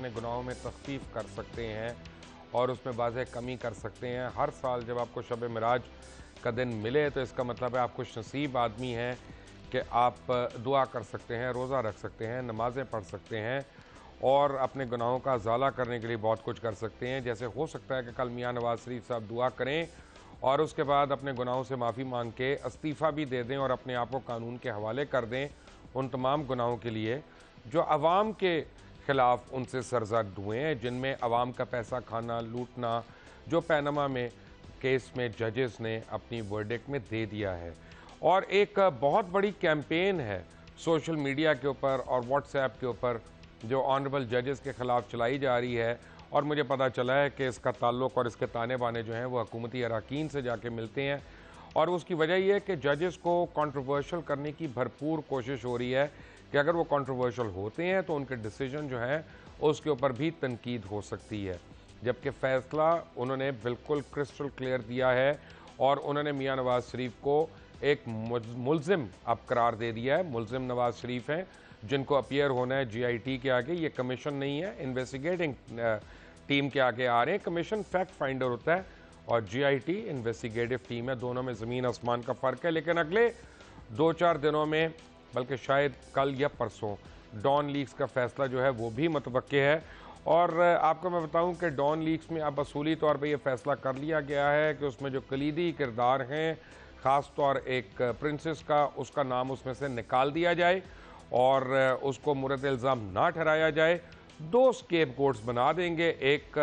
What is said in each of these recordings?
अपने गुनाहों में तख़फ़ीफ़ कर सकते हैं और उसमें वाज़ेह कमी कर सकते हैं। हर साल जब आपको शब मिराज का दिन मिले तो इसका मतलब है आप खुशनसीब आदमी हैं कि आप दुआ कर सकते हैं, रोज़ा रख सकते हैं, नमाज़ें पढ़ सकते हैं और अपने गुनाहों का अज़ाला करने के लिए बहुत कुछ कर सकते हैं। जैसे हो सकता है कि कल मियाँ नवाज़ शरीफ साहब दुआ करें और उसके बाद अपने गुनाहों से माफ़ी मांग के इस्तीफ़ा भी दे दें और अपने आप को कानून के हवाले कर दें उन तमाम गुनाहों के लिए जो अवाम के ख़िलाफ़ उनसे सरज़द हुए हैं, जिनमें अवाम का पैसा खाना, लूटना, जो पैनमा में केस में जजेस ने अपनी वर्डिक्ट में दे दिया है। और एक बहुत बड़ी कैंपेन है सोशल मीडिया के ऊपर और व्हाट्सएप के ऊपर जो ऑनरेबल जजेस के ख़िलाफ़ चलाई जा रही है और मुझे पता चला है कि इसका ताल्लुक़ और इसके ताने बाने जो हैं वो हुकूमती अरकान से जाके मिलते हैं और उसकी वजह यह है कि जजेस को कंट्रोवर्शियल करने की भरपूर कोशिश हो रही है कि अगर वो कंट्रोवर्शियल होते हैं तो उनके डिसीजन जो हैं उसके ऊपर भी तनकीद हो सकती है, जबकि फ़ैसला उन्होंने बिल्कुल क्रिस्टल क्लियर दिया है और उन्होंने मियाँ नवाज़ शरीफ को एक मुल्ज़िम अब करार दे दिया है। मुल्ज़िम नवाज़ शरीफ हैं जिनको अपीयर होना है GIT के आगे। ये कमीशन नहीं है, इन्वेस्टिगेटिंग टीम के आगे आ रहे हैं। कमीशन फैक्ट फाइंडर होता है और GIT इन्वेस्टिगेटिव टीम है। दोनों में ज़मीन आसमान का फ़र्क है, लेकिन अगले 2-4 दिनों में, बल्कि शायद कल या परसों, डॉन लीक्स का फ़ैसला जो है वो भी मुतवक्के है। और आपको मैं बताऊं कि डॉन लीक्स में अब असूली तौर पे ये फ़ैसला कर लिया गया है कि उसमें जो कलीदी किरदार हैं, ख़ास तौर एक प्रिंसेस का, उसका नाम उसमें से निकाल दिया जाए और उसको मुरद इल्ज़ाम ना ठहराया जाए। 2 स्केपगोट्स बना देंगे। एक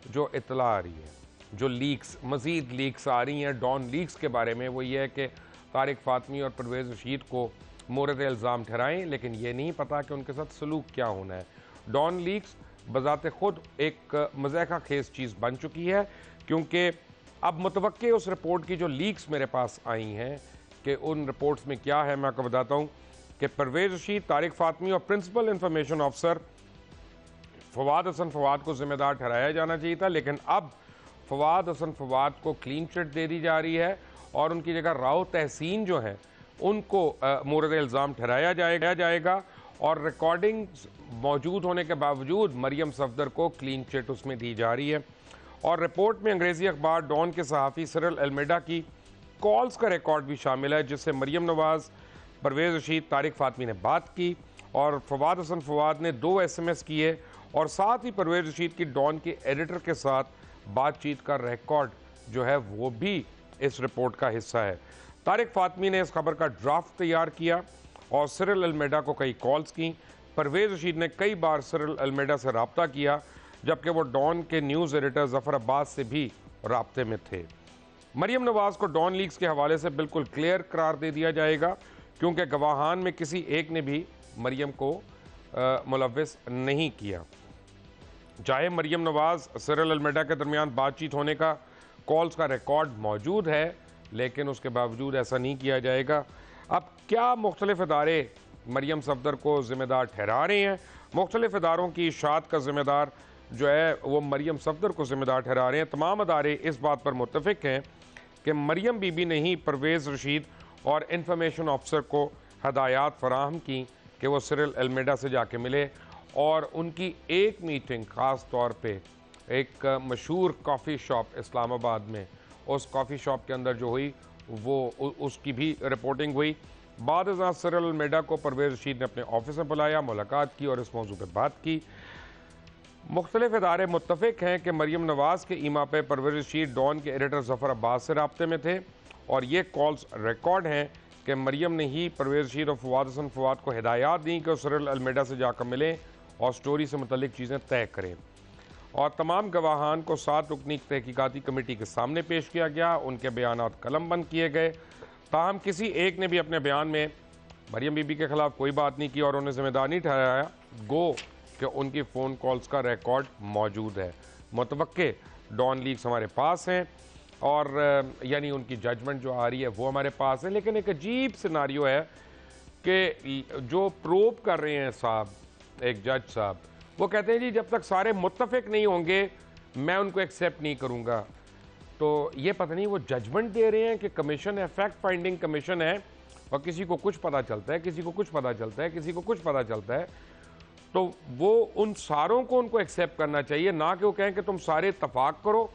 जो इत्तला आ रही है, जो लीक्स, मज़ीद लीक्स आ रही हैं डॉन लीक्स के बारे में, वो ये है कि तारिक फ़ातमी और परवेज़ रशीद को मोरद इल्ज़ाम ठहराएं, लेकिन ये नहीं पता कि उनके साथ सलूक क्या होना है। डॉन लीक्स बज़ाते ख़ुद एक मज़ाक़ा खेज़ चीज़ बन चुकी है, क्योंकि अब मुतवक्के उस रिपोर्ट की जो लीक्स मेरे पास आई हैं कि उन रिपोर्ट्स में क्या है। मैं आपको बताता हूँ कि परवेज़ रशीद, तारिक फ़ातमी और principal information officer Fawad Hasan Fawad को ज़िम्मेदार ठहराया जाना चाहिए था, लेकिन अब फवाद हसन फवाद को क्लीन चिट दे दी जा रही है और उनकी जगह राव तहसीन जो है उनको मोरद इल्ज़ाम ठहराया जाएगा और रिकॉर्डिंग मौजूद होने के बावजूद मरियम सफदर को क्लीन चिट उसमें दी जा रही है। और रिपोर्ट में अंग्रेज़ी अखबार डॉन के सहाफ़ी सिरिल अल्मेडा की कॉल्स का रिकॉर्ड भी शामिल है, जिससे मरियम नवाज़, परवेज़ रशीद, तारिक फ़ातमी ने बात की और फवाद हसन फवाद ने 2 SMS किए और साथ ही परवेज़ रशीद की डॉन के एडिटर के साथ बातचीत का रिकॉर्ड जो है वो भी इस रिपोर्ट का हिस्सा है। तारिक फ़ातमी ने इस खबर का ड्राफ्ट तैयार किया और सिरिल अल्मेडा को कई कॉल्स की। परवेज़ रशीद ने कई बार सिरिल अल्मेडा से रब्ता किया, जबकि वो डॉन के न्यूज़ एडिटर ज़फ़र अब्बास से भी राब्ते में थे। मरियम नवाज़ को डॉन लीक्स के हवाले से बिल्कुल क्लियर करार दे दिया जाएगा, क्योंकि गवाहान में किसी एक ने भी मरियम को मुलव्विस नहीं किया। चाहे मरियम नवाज़ सिरिल अल्मेडा के दरमियान बातचीत होने का कॉल्स का रिकॉर्ड मौजूद है, लेकिन उसके बावजूद ऐसा नहीं किया जाएगा। अब क्या मुख्तलिफ इदारे मरियम सफदर को ज़िम्मेदार ठहरा रहे हैं? मुख्तलिफ इदारों की इशाअत का ज़िम्मेदार जो है वो मरियम सफदर को ज़िम्मेदार ठहरा रहे हैं। तमाम इदारे इस बात पर मुत्तफ़िक हैं कि मरियम बीबी ने ही परवेज़ रशीद और इंफॉर्मेशन ऑफिसर को हदायत फराहम की कि वो सिरिल अल्मेडा से जाके मिले और उनकी एक मीटिंग ख़ास तौर पे एक मशहूर कॉफ़ी शॉप इस्लामाबाद में, उस कॉफ़ी शॉप के अंदर जो हुई वो उसकी भी रिपोर्टिंग हुई। बाद सिरिल अल्मेडा को परवेज़ रशीद ने अपने ऑफिस में बुलाया, मुलाकात की और इस मौजू पर बात की। मुख्तलिफ इदारे मुत्तफ़िक हैं कि मरियम नवाज़ के ईमा पे परवेज़ रशीद डॉन के एडिटर ज़फ़र अब्बास से राब्ते में थे और ये कॉल्स रिकॉर्ड हैं कि मरियम ने ही परवेज़ रशीद और फवाद हसन फवाद को हिदायत दी कि सिरिल अल्मेडा से जाकर मिलें और स्टोरी से मुतल्लिक चीज़ें तय करें। और तमाम गवाहान को 7 रुकनी तहकीकाती कमेटी के सामने पेश किया गया। उनके बयानात कलमबंद किए गए, ताहम किसी एक ने भी अपने बयान में मरियम बीबी के ख़िलाफ़ कोई बात नहीं की और उन्हें ज़िम्मेदार नहीं ठहराया, गो कि उनकी फ़ोन कॉल्स का रिकॉर्ड मौजूद है। मुतवक्के डॉन लीक्स हमारे पास हैं और यानी उनकी जजमेंट जो आ रही है वो हमारे पास है, लेकिन एक अजीब सिनारियो है कि जो प्रोब कर रहे हैं साहब, एक जज साहब, वो कहते हैं जी जब तक सारे मुत्तफ़िक नहीं होंगे मैं उनको एक्सेप्ट नहीं करूँगा। तो ये पता नहीं वो जजमेंट दे रहे हैं कि कमीशन है, फैक्ट फाइंडिंग कमीशन है और किसी को कुछ पता चलता है, किसी को कुछ पता चलता है, किसी को कुछ पता चलता है। तो वो उन सारों को उनको एक्सेप्ट करना चाहिए, ना कि वो कहें कि तुम सारे इत्तफाक करो,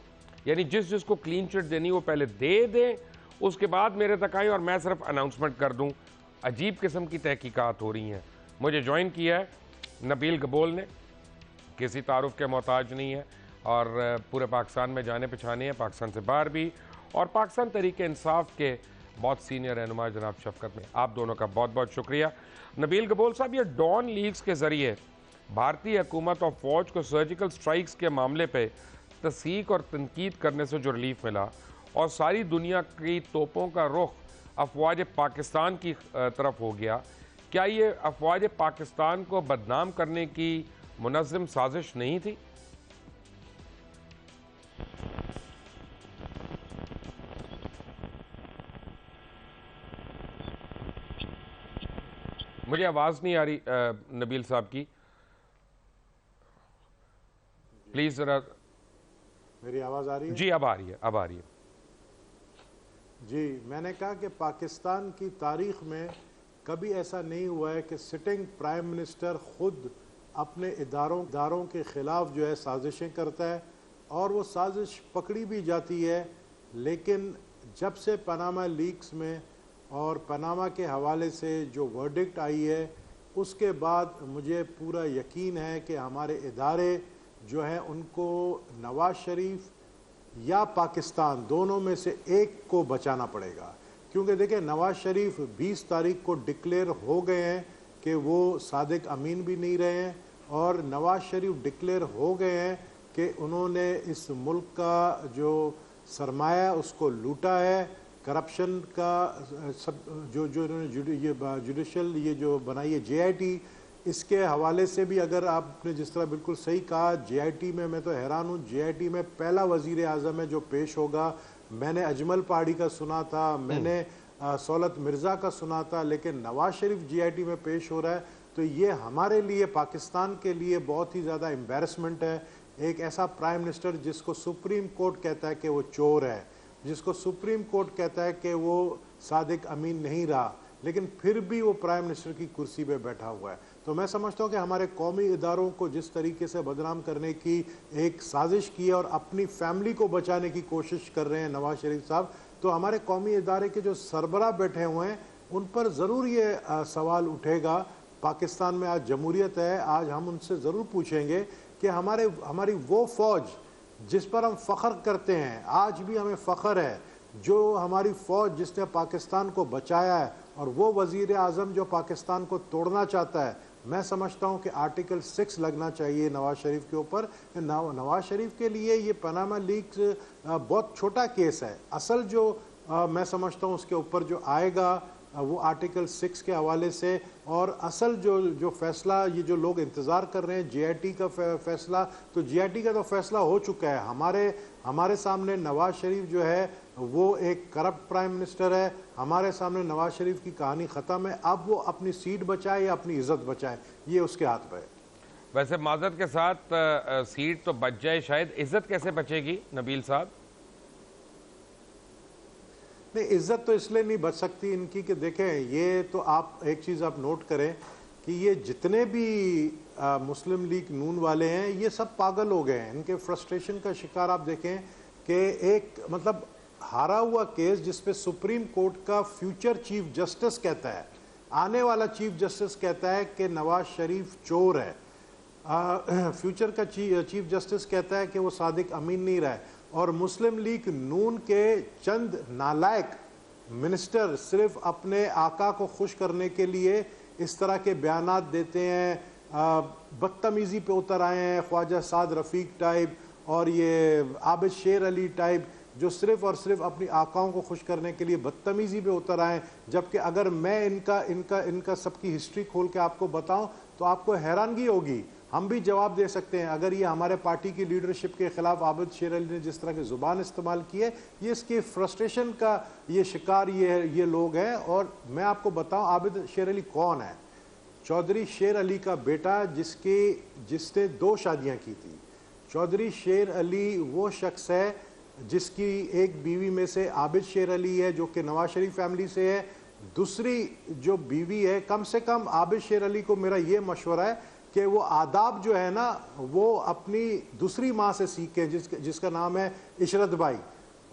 यानी जिस जिसको क्लीन चिट देनी वो पहले दे दें, उसके बाद मेरे तक आए और मैं सिर्फ अनाउंसमेंट कर दूं। अजीब किस्म की तहकीकात हो रही हैं। मुझे ज्वाइन किया है नबील गबोल ने, किसी तारुफ के मोहताज नहीं है और पूरे पाकिस्तान में जाने पहचाने हैं, पाकिस्तान से बाहर भी, और पाकिस्तान तहरीक इंसाफ के बहुत सीनियर रहनुमा जनाब शफकत में। आप दोनों का बहुत बहुत शुक्रिया। नबील गबोल साहब, ये डॉन लीग्स के ज़रिए भारतीय हुकूमत और फ़ौज को सर्जिकल स्ट्राइक्स के मामले पर तस्दीक और तनकीद करने से जो रिलीफ मिला और सारी दुनिया की तोपों का रुख अफवाज पाकिस्तान की तरफ हो गया, क्या ये अफवाज पाकिस्तान को बदनाम करने की मुनज़्ज़म साजिश नहीं थी? मुझे आवाज़ नहीं आ रही नबील साहब की, प्लीज़ ज़रा। मेरी आवाज़ आ रही है? जी अब आ रही है, अब आ रही है। जी, मैंने कहा कि पाकिस्तान की तारीख में कभी ऐसा नहीं हुआ है कि सिटिंग प्राइम मिनिस्टर खुद अपने इदारों के ख़िलाफ़ जो है साजिशें करता है और वो साजिश पकड़ी भी जाती है। लेकिन जब से पनामा लीक्स में और पनामा के हवाले से जो वर्डिक्ट आई है, उसके बाद मुझे पूरा यकीन है कि हमारे इदारे जो हैं उनको नवाज़ शरीफ या पाकिस्तान दोनों में से एक को बचाना पड़ेगा। क्योंकि देखिए, नवाज़ शरीफ 20 तारीख को डिक्लेयर हो गए हैं कि वो सादिक अमीन भी नहीं रहे हैं, और नवाज़ शरीफ डिक्लेयर हो गए हैं कि उन्होंने इस मुल्क का जो सरमाया उसको लूटा है। करप्शन का सब जो जो ये जुडिशल ये जो बनाई है JIT, इसके हवाले से भी अगर आपने जिस तरह बिल्कुल सही कहा, JIT में मैं तो हैरान हूँ, JIT में पहला वज़ीर आज़म है जो पेश होगा। मैंने अजमल पहाड़ी का सुना था, मैंने सौलत मिर्ज़ा का सुना था, लेकिन नवाज़ शरीफ JIT में पेश हो रहा है। तो ये हमारे लिए, पाकिस्तान के लिए बहुत ही ज़्यादा एम्बैरसमेंट है। एक ऐसा प्राइम मिनिस्टर जिसको सुप्रीम कोर्ट कहता है कि वो चोर है, जिसको सुप्रीम कोर्ट कहता है कि वो सादिक अमीन नहीं रहा, लेकिन फिर भी वो प्राइम मिनिस्टर की कुर्सी पे बैठा हुआ है। तो मैं समझता हूँ कि हमारे कौमी इदारों को जिस तरीके से बदनाम करने की एक साजिश की है और अपनी फैमिली को बचाने की कोशिश कर रहे हैं नवाज़ शरीफ साहब, तो हमारे कौमी इदारे के जो सरबरा बैठे हुए हैं उन पर ज़रूर ये सवाल उठेगा। पाकिस्तान में आज जमहूरियत है, आज हम उनसे ज़रूर पूछेंगे कि हमारी वो फ़ौज जिस पर हम फ़ख्र करते हैं, आज भी हमें फ़ख्र है, जो हमारी फ़ौज जिसने पाकिस्तान को बचाया है, और वो वज़ीर आज़म जो पाकिस्तान को तोड़ना चाहता है, मैं समझता हूँ कि आर्टिकल 6 लगना चाहिए नवाज़ शरीफ के ऊपर। नवाज़ शरीफ के लिए ये पनामा लीक्स बहुत छोटा केस है। असल जो मैं समझता हूँ उसके ऊपर जो आएगा वो आर्टिकल 6 के हवाले से, और असल जो फैसला ये जो लोग इंतज़ार कर रहे हैं JIT का फैसला, तो JIT का तो फैसला हो चुका है। हमारे सामने नवाज़ शरीफ जो है वो एक करप्ट प्राइम मिनिस्टर है। हमारे सामने नवाज़ शरीफ की कहानी ख़त्म है। अब वो अपनी सीट बचाए या अपनी इज़्ज़त बचाए, ये उसके हाथ पर है। वैसे माज़रत के साथ सीट तो बच जाए, शायद इज़्ज़त कैसे बचेगी नबील साहब? नहीं, इज्जत तो इसलिए नहीं बच सकती इनकी कि देखें, ये तो आप एक चीज़ आप नोट करें कि ये जितने भी मुस्लिम लीग नून वाले हैं, ये सब पागल हो गए हैं। इनके फ्रस्ट्रेशन का शिकार आप देखें कि एक मतलब हारा हुआ केस जिस पे सुप्रीम कोर्ट का फ्यूचर चीफ जस्टिस कहता है, आने वाला चीफ जस्टिस कहता है कि नवाज शरीफ चोर है, फ्यूचर का चीफ जस्टिस कहता है कि वो सादिक अमीन नहीं रहा है, और मुस्लिम लीग नून के चंद नालायक मिनिस्टर सिर्फ अपने आका को खुश करने के लिए इस तरह के बयानात देते हैं, बदतमीज़ी पे उतर आए हैं। ख्वाजा साद रफ़ीक टाइप और ये आबिद शेर अली टाइप जो सिर्फ और सिर्फ अपनी आकाओं को खुश करने के लिए बदतमीज़ी पे उतर आए। जबकि अगर मैं इनका सबकी हिस्ट्री खोल के आपको बताऊं तो आपको हैरानगी होगी। हम भी जवाब दे सकते हैं अगर ये हमारे पार्टी की लीडरशिप के खिलाफ आबिद शेर अली ने जिस तरह की ज़ुबान इस्तेमाल की है, ये इसके फ्रस्ट्रेशन का ये शिकार ये लोग हैं। और मैं आपको बताऊं आबिद शेर अली कौन है। चौधरी शेर अली का बेटा जिसने 2 शादियां की थी। चौधरी शेर अली वो शख्स है जिसकी एक बीवी में से आबिद शेर अली है जो कि नवाज शरीफ फैमिली से है, दूसरी जो बीवी है, कम से कम आबिद शेर अली को मेरा ये मशवरा है कि वो आदाब जो है ना वो अपनी दूसरी माँ से सीखे, जिसका नाम है इशरत भाई।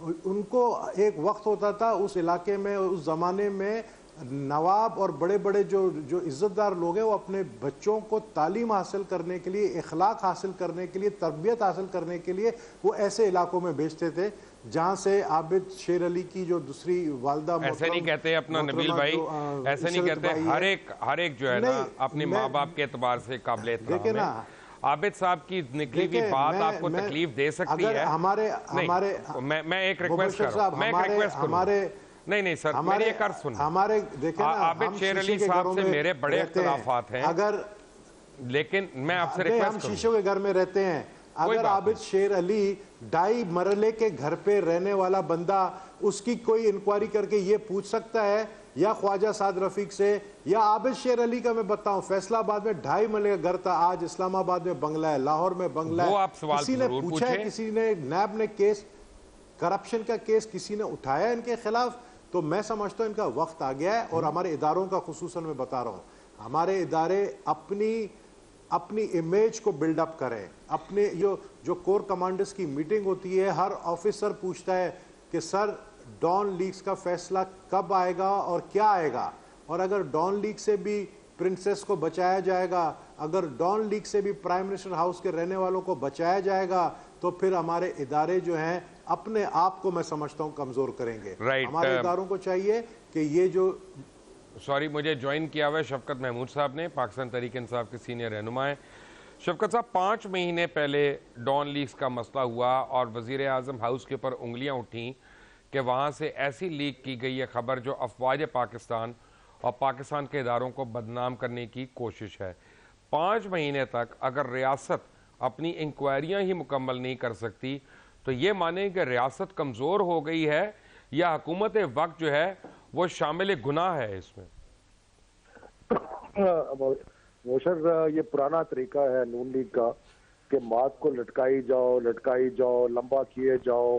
उनको एक वक्त होता था उस इलाके में, उस ज़माने में नवाब और बड़े बड़े जो इज़्ज़तदार लोग हैं वो अपने बच्चों को तालीम हासिल करने के लिए, इखलाक हासिल करने के लिए, तरबियत हासिल करने के लिए वो ऐसे इलाकों में भेजते थे जहाँ से आबिद शेर अली की जो दूसरी वालदा, ऐसे नहीं कहते अपना नबील भाई, ऐसे नहीं कहते, हर एक जो है ना अपने माँ बाप के एतबार से काबिल एहतराम है। आबिद साहब की निकली हुई बात आपको तकलीफ दे सकती है। मैं एक रिक्वेस्ट कर रहा हूँ, नहीं सर, मेरी एक अर्ज सुन। आबिद शेर अली साहब से मेरे बड़े इख्तिलाफात हैं, अगर लेकिन मैं आपसे रिक्वेस्ट हम शीशों के घर में रहते हैं। अगर आबिद शेर अली 2.5 मरले के घर पे रहने वाला बंदा, उसकी कोई इंक्वायरी करके ये पूछ सकता है, या ख्वाजा साद रफीक से, या आबिद शेर अली का मैं बताऊं फैसलाबाद में 2.5 मरले का घर था, आज इस्लामाबाद में बंगला है, लाहौर में बंगला है। किसी ने पूछा है, किसी ने नैब ने केस, करप्शन का केस किसी ने उठाया इनके खिलाफ? तो मैं समझता हूं इनका वक्त आ गया है। और हमारे इदारों का खुसूसन मैं बता रहा हूं, हमारे इदारे अपनी इमेज को बिल्डअप करें। अपने जो कोर कमांडर्स की मीटिंग होती है, हर ऑफिसर पूछता है कि सर डॉन लीग्स का फैसला कब आएगा और क्या आएगा, और अगर डॉन लीग से भी प्रिंसेस को बचाया जाएगा, अगर डॉन लीग से भी प्राइम मिनिस्टर हाउस के रहने वालों को बचाया जाएगा, तो फिर हमारे इदारे जो हैं अपने आप को मैं समझता हूं कमजोर करेंगे। हमारे इदारों को चाहिए कि ये जो मुझे ज्वाइन किया हुआ है शफकत महमूद साहब ने, पाकिस्तान तहरीक इंसाफ के सीनियर रहनुमा है। शफकत साहब, 5 महीने पहले डॉन लीग्स का मसला हुआ और वजीर आजम हाउस के ऊपर उंगलियां उठी कि वहाँ से ऐसी लीक की गई है खबर जो अफवाज पाकिस्तान और पाकिस्तान के इदारों को बदनाम करने की कोशिश है। 5 महीने तक अगर रियासत अपनी इंक्वायरियाँ ही मुकम्मल नहीं कर सकती तो ये माने कि रियासत कमज़ोर हो गई है या हुकूमत वक्त जो है वो शामिल गुनाह है इसमें? मोशर, ये पुराना तरीका है नून लीग का कि बात को लटकाई जाओ, लंबा किए जाओ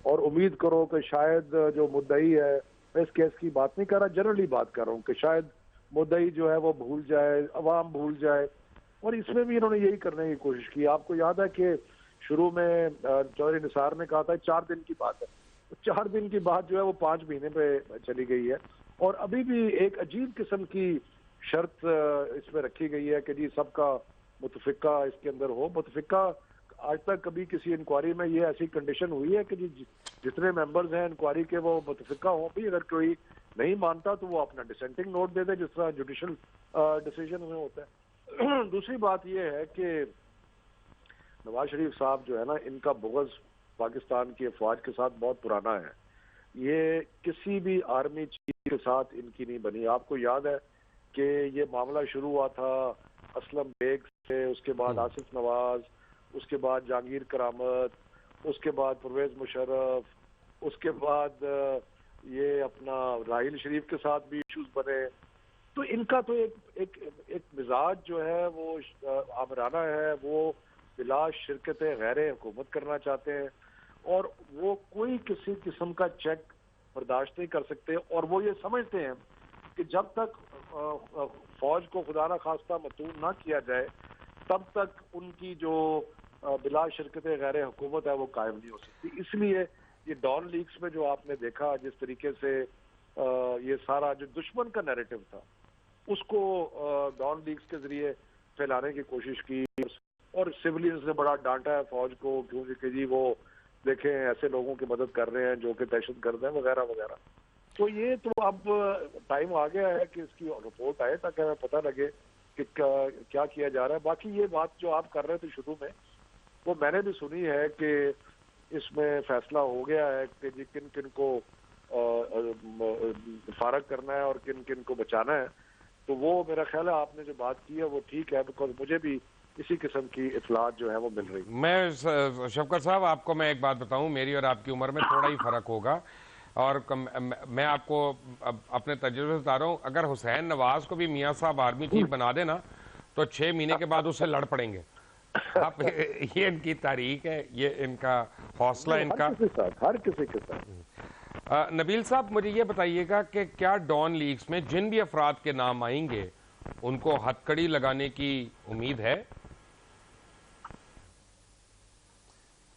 और उम्मीद करो कि शायद जो मुद्दई है, मैं इस केस की बात नहीं कर रहा, जनरली बात कर रहा हूँ कि शायद मुद्दई जो है वो भूल जाए, अवाम भूल जाए। और इसमें भी इन्होंने यही करने की कोशिश की। आपको याद है कि शुरू में चौधरी निसार ने कहा था 4 दिन की बात है, 4 दिन की बात जो है वो 5 महीने पे चली गई है। और अभी भी एक अजीब किस्म की शर्त इसमें रखी गई है कि जी सबका मुतफिका इसके अंदर हो। मुतफिका आज तक कभी किसी इंक्वायरी में ये ऐसी कंडीशन हुई है कि जी जितने मेंबर्स हैं इंक्वायरी के वो मुतफिका हों भी, अगर कोई नहीं मानता तो वो अपना डिसेंटिंग नोट दे दे, जिस तरह जुडिशल डिसीजन में होता है। दूसरी बात ये है कि नवाज शरीफ साहब जो है ना, इनका बुग़्ज़ पाकिस्तान की अफवाज के साथ बहुत पुराना है। ये किसी भी आर्मी चीफ के साथ इनकी नहीं बनी। आपको याद है कि ये मामला शुरू हुआ था असलम बेग से, उसके बाद आसिफ नवाज, उसके बाद जहांगीर करामत, उसके बाद परवेज मुशर्रफ, उसके बाद ये अपना राहिल शरीफ के साथ भी इश्यूज बने। तो इनका तो एक मिजाज जो है वो आमराना है, वो बिला शिरकत गैर हुकूमत करना चाहते हैं और वो कोई किसी किस्म का चेक बर्दाश्त नहीं कर सकते। और वो ये समझते हैं कि जब तक फौज को खुदा ना खास्ता मतून ना किया जाए तब तक उनकी जो बिला शिरकत गैर हुकूमत है वो कायम नहीं हो सकती। इसलिए ये डॉन लीग्स में जो आपने देखा जिस तरीके से ये सारा जो दुश्मन का नैरेटिव था उसको डॉन लीग्स के जरिए फैलाने की कोशिश की और सिविलियंस ने बड़ा डांटा है फौज को, क्योंकि जी वो देखें ऐसे लोगों की मदद कर रहे हैं जो कि दहशतगर्द हैं वगैरह वगैरह। तो ये तो अब टाइम आ गया है कि इसकी रिपोर्ट आए ताकि हमें पता लगे कि क्या किया जा रहा है। बाकी ये बात जो आप कर रहे थे शुरू में वो मैंने भी सुनी है कि इसमें फैसला हो गया है कि जी किन किन को फारग करना है और किन किन को बचाना है। तो वो मेरा ख्याल है आपने जो बात की है वो ठीक है, बिकॉज मुझे भी इसी किस्म की इतलात जो है वो मिल रही। मैं शफकत साहब आपको मैं एक बात बताऊं, मेरी और आपकी उम्र में थोड़ा ही फर्क होगा और मैं आपको अपने तजुर्बे से बता रहा हूं, अगर हुसैन नवाज को भी मियां साहब आर्मी चीफ बना देना तो 6 महीने के बाद उससे लड़ पड़ेंगे आप। ये इनकी तारीख है, ये इनका हौसला, इनका हर किसी के साथ। नबील साहब मुझे ये बताइएगा कि क्या डॉन लीग्स में जिन भी अफराद के नाम आएंगे उनको हथकड़ी लगाने की उम्मीद है?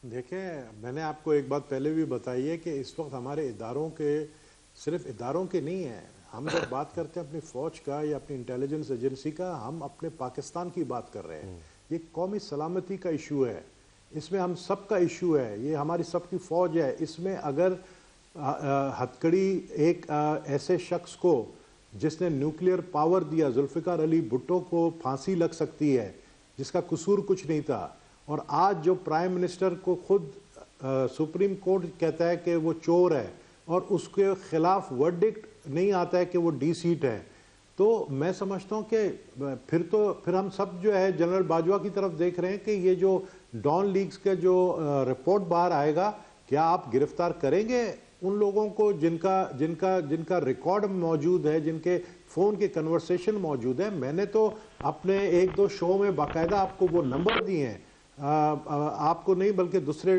देखें, मैंने आपको एक बात पहले भी बताई है कि इस वक्त हमारे इदारों के, सिर्फ इदारों के नहीं है, हम जब बात करते हैं अपनी फ़ौज का या अपनी इंटेलिजेंस एजेंसी का, हम अपने पाकिस्तान की बात कर रहे हैं। ये कौमी सलामती का इशू है, इसमें हम सब का इशू है, ये हमारी सबकी फ़ौज है। इसमें अगर हथकड़ी एक ऐसे शख्स को जिसने न्यूक्लियर पावर दिया, जुल्फ़िकार अली भुट्टो को फांसी लग सकती है जिसका कसूर कुछ नहीं था। और आज जो प्राइम मिनिस्टर को खुद सुप्रीम कोर्ट कहता है कि वो चोर है और उसके खिलाफ वर्डिक्ट नहीं आता है कि वो डी सीट है, तो मैं समझता हूँ कि फिर हम सब जो है जनरल बाजवा की तरफ देख रहे हैं कि ये जो डॉन लीग्स का जो रिपोर्ट बाहर आएगा, क्या आप गिरफ्तार करेंगे उन लोगों को जिनका जिनका जिनका रिकॉर्ड मौजूद है, जिनके फ़ोन के कन्वर्सेशन मौजूद है? मैंने तो अपने एक दो शो में बाकायदा आपको वो नंबर दिए हैं, आपको नहीं बल्कि दूसरे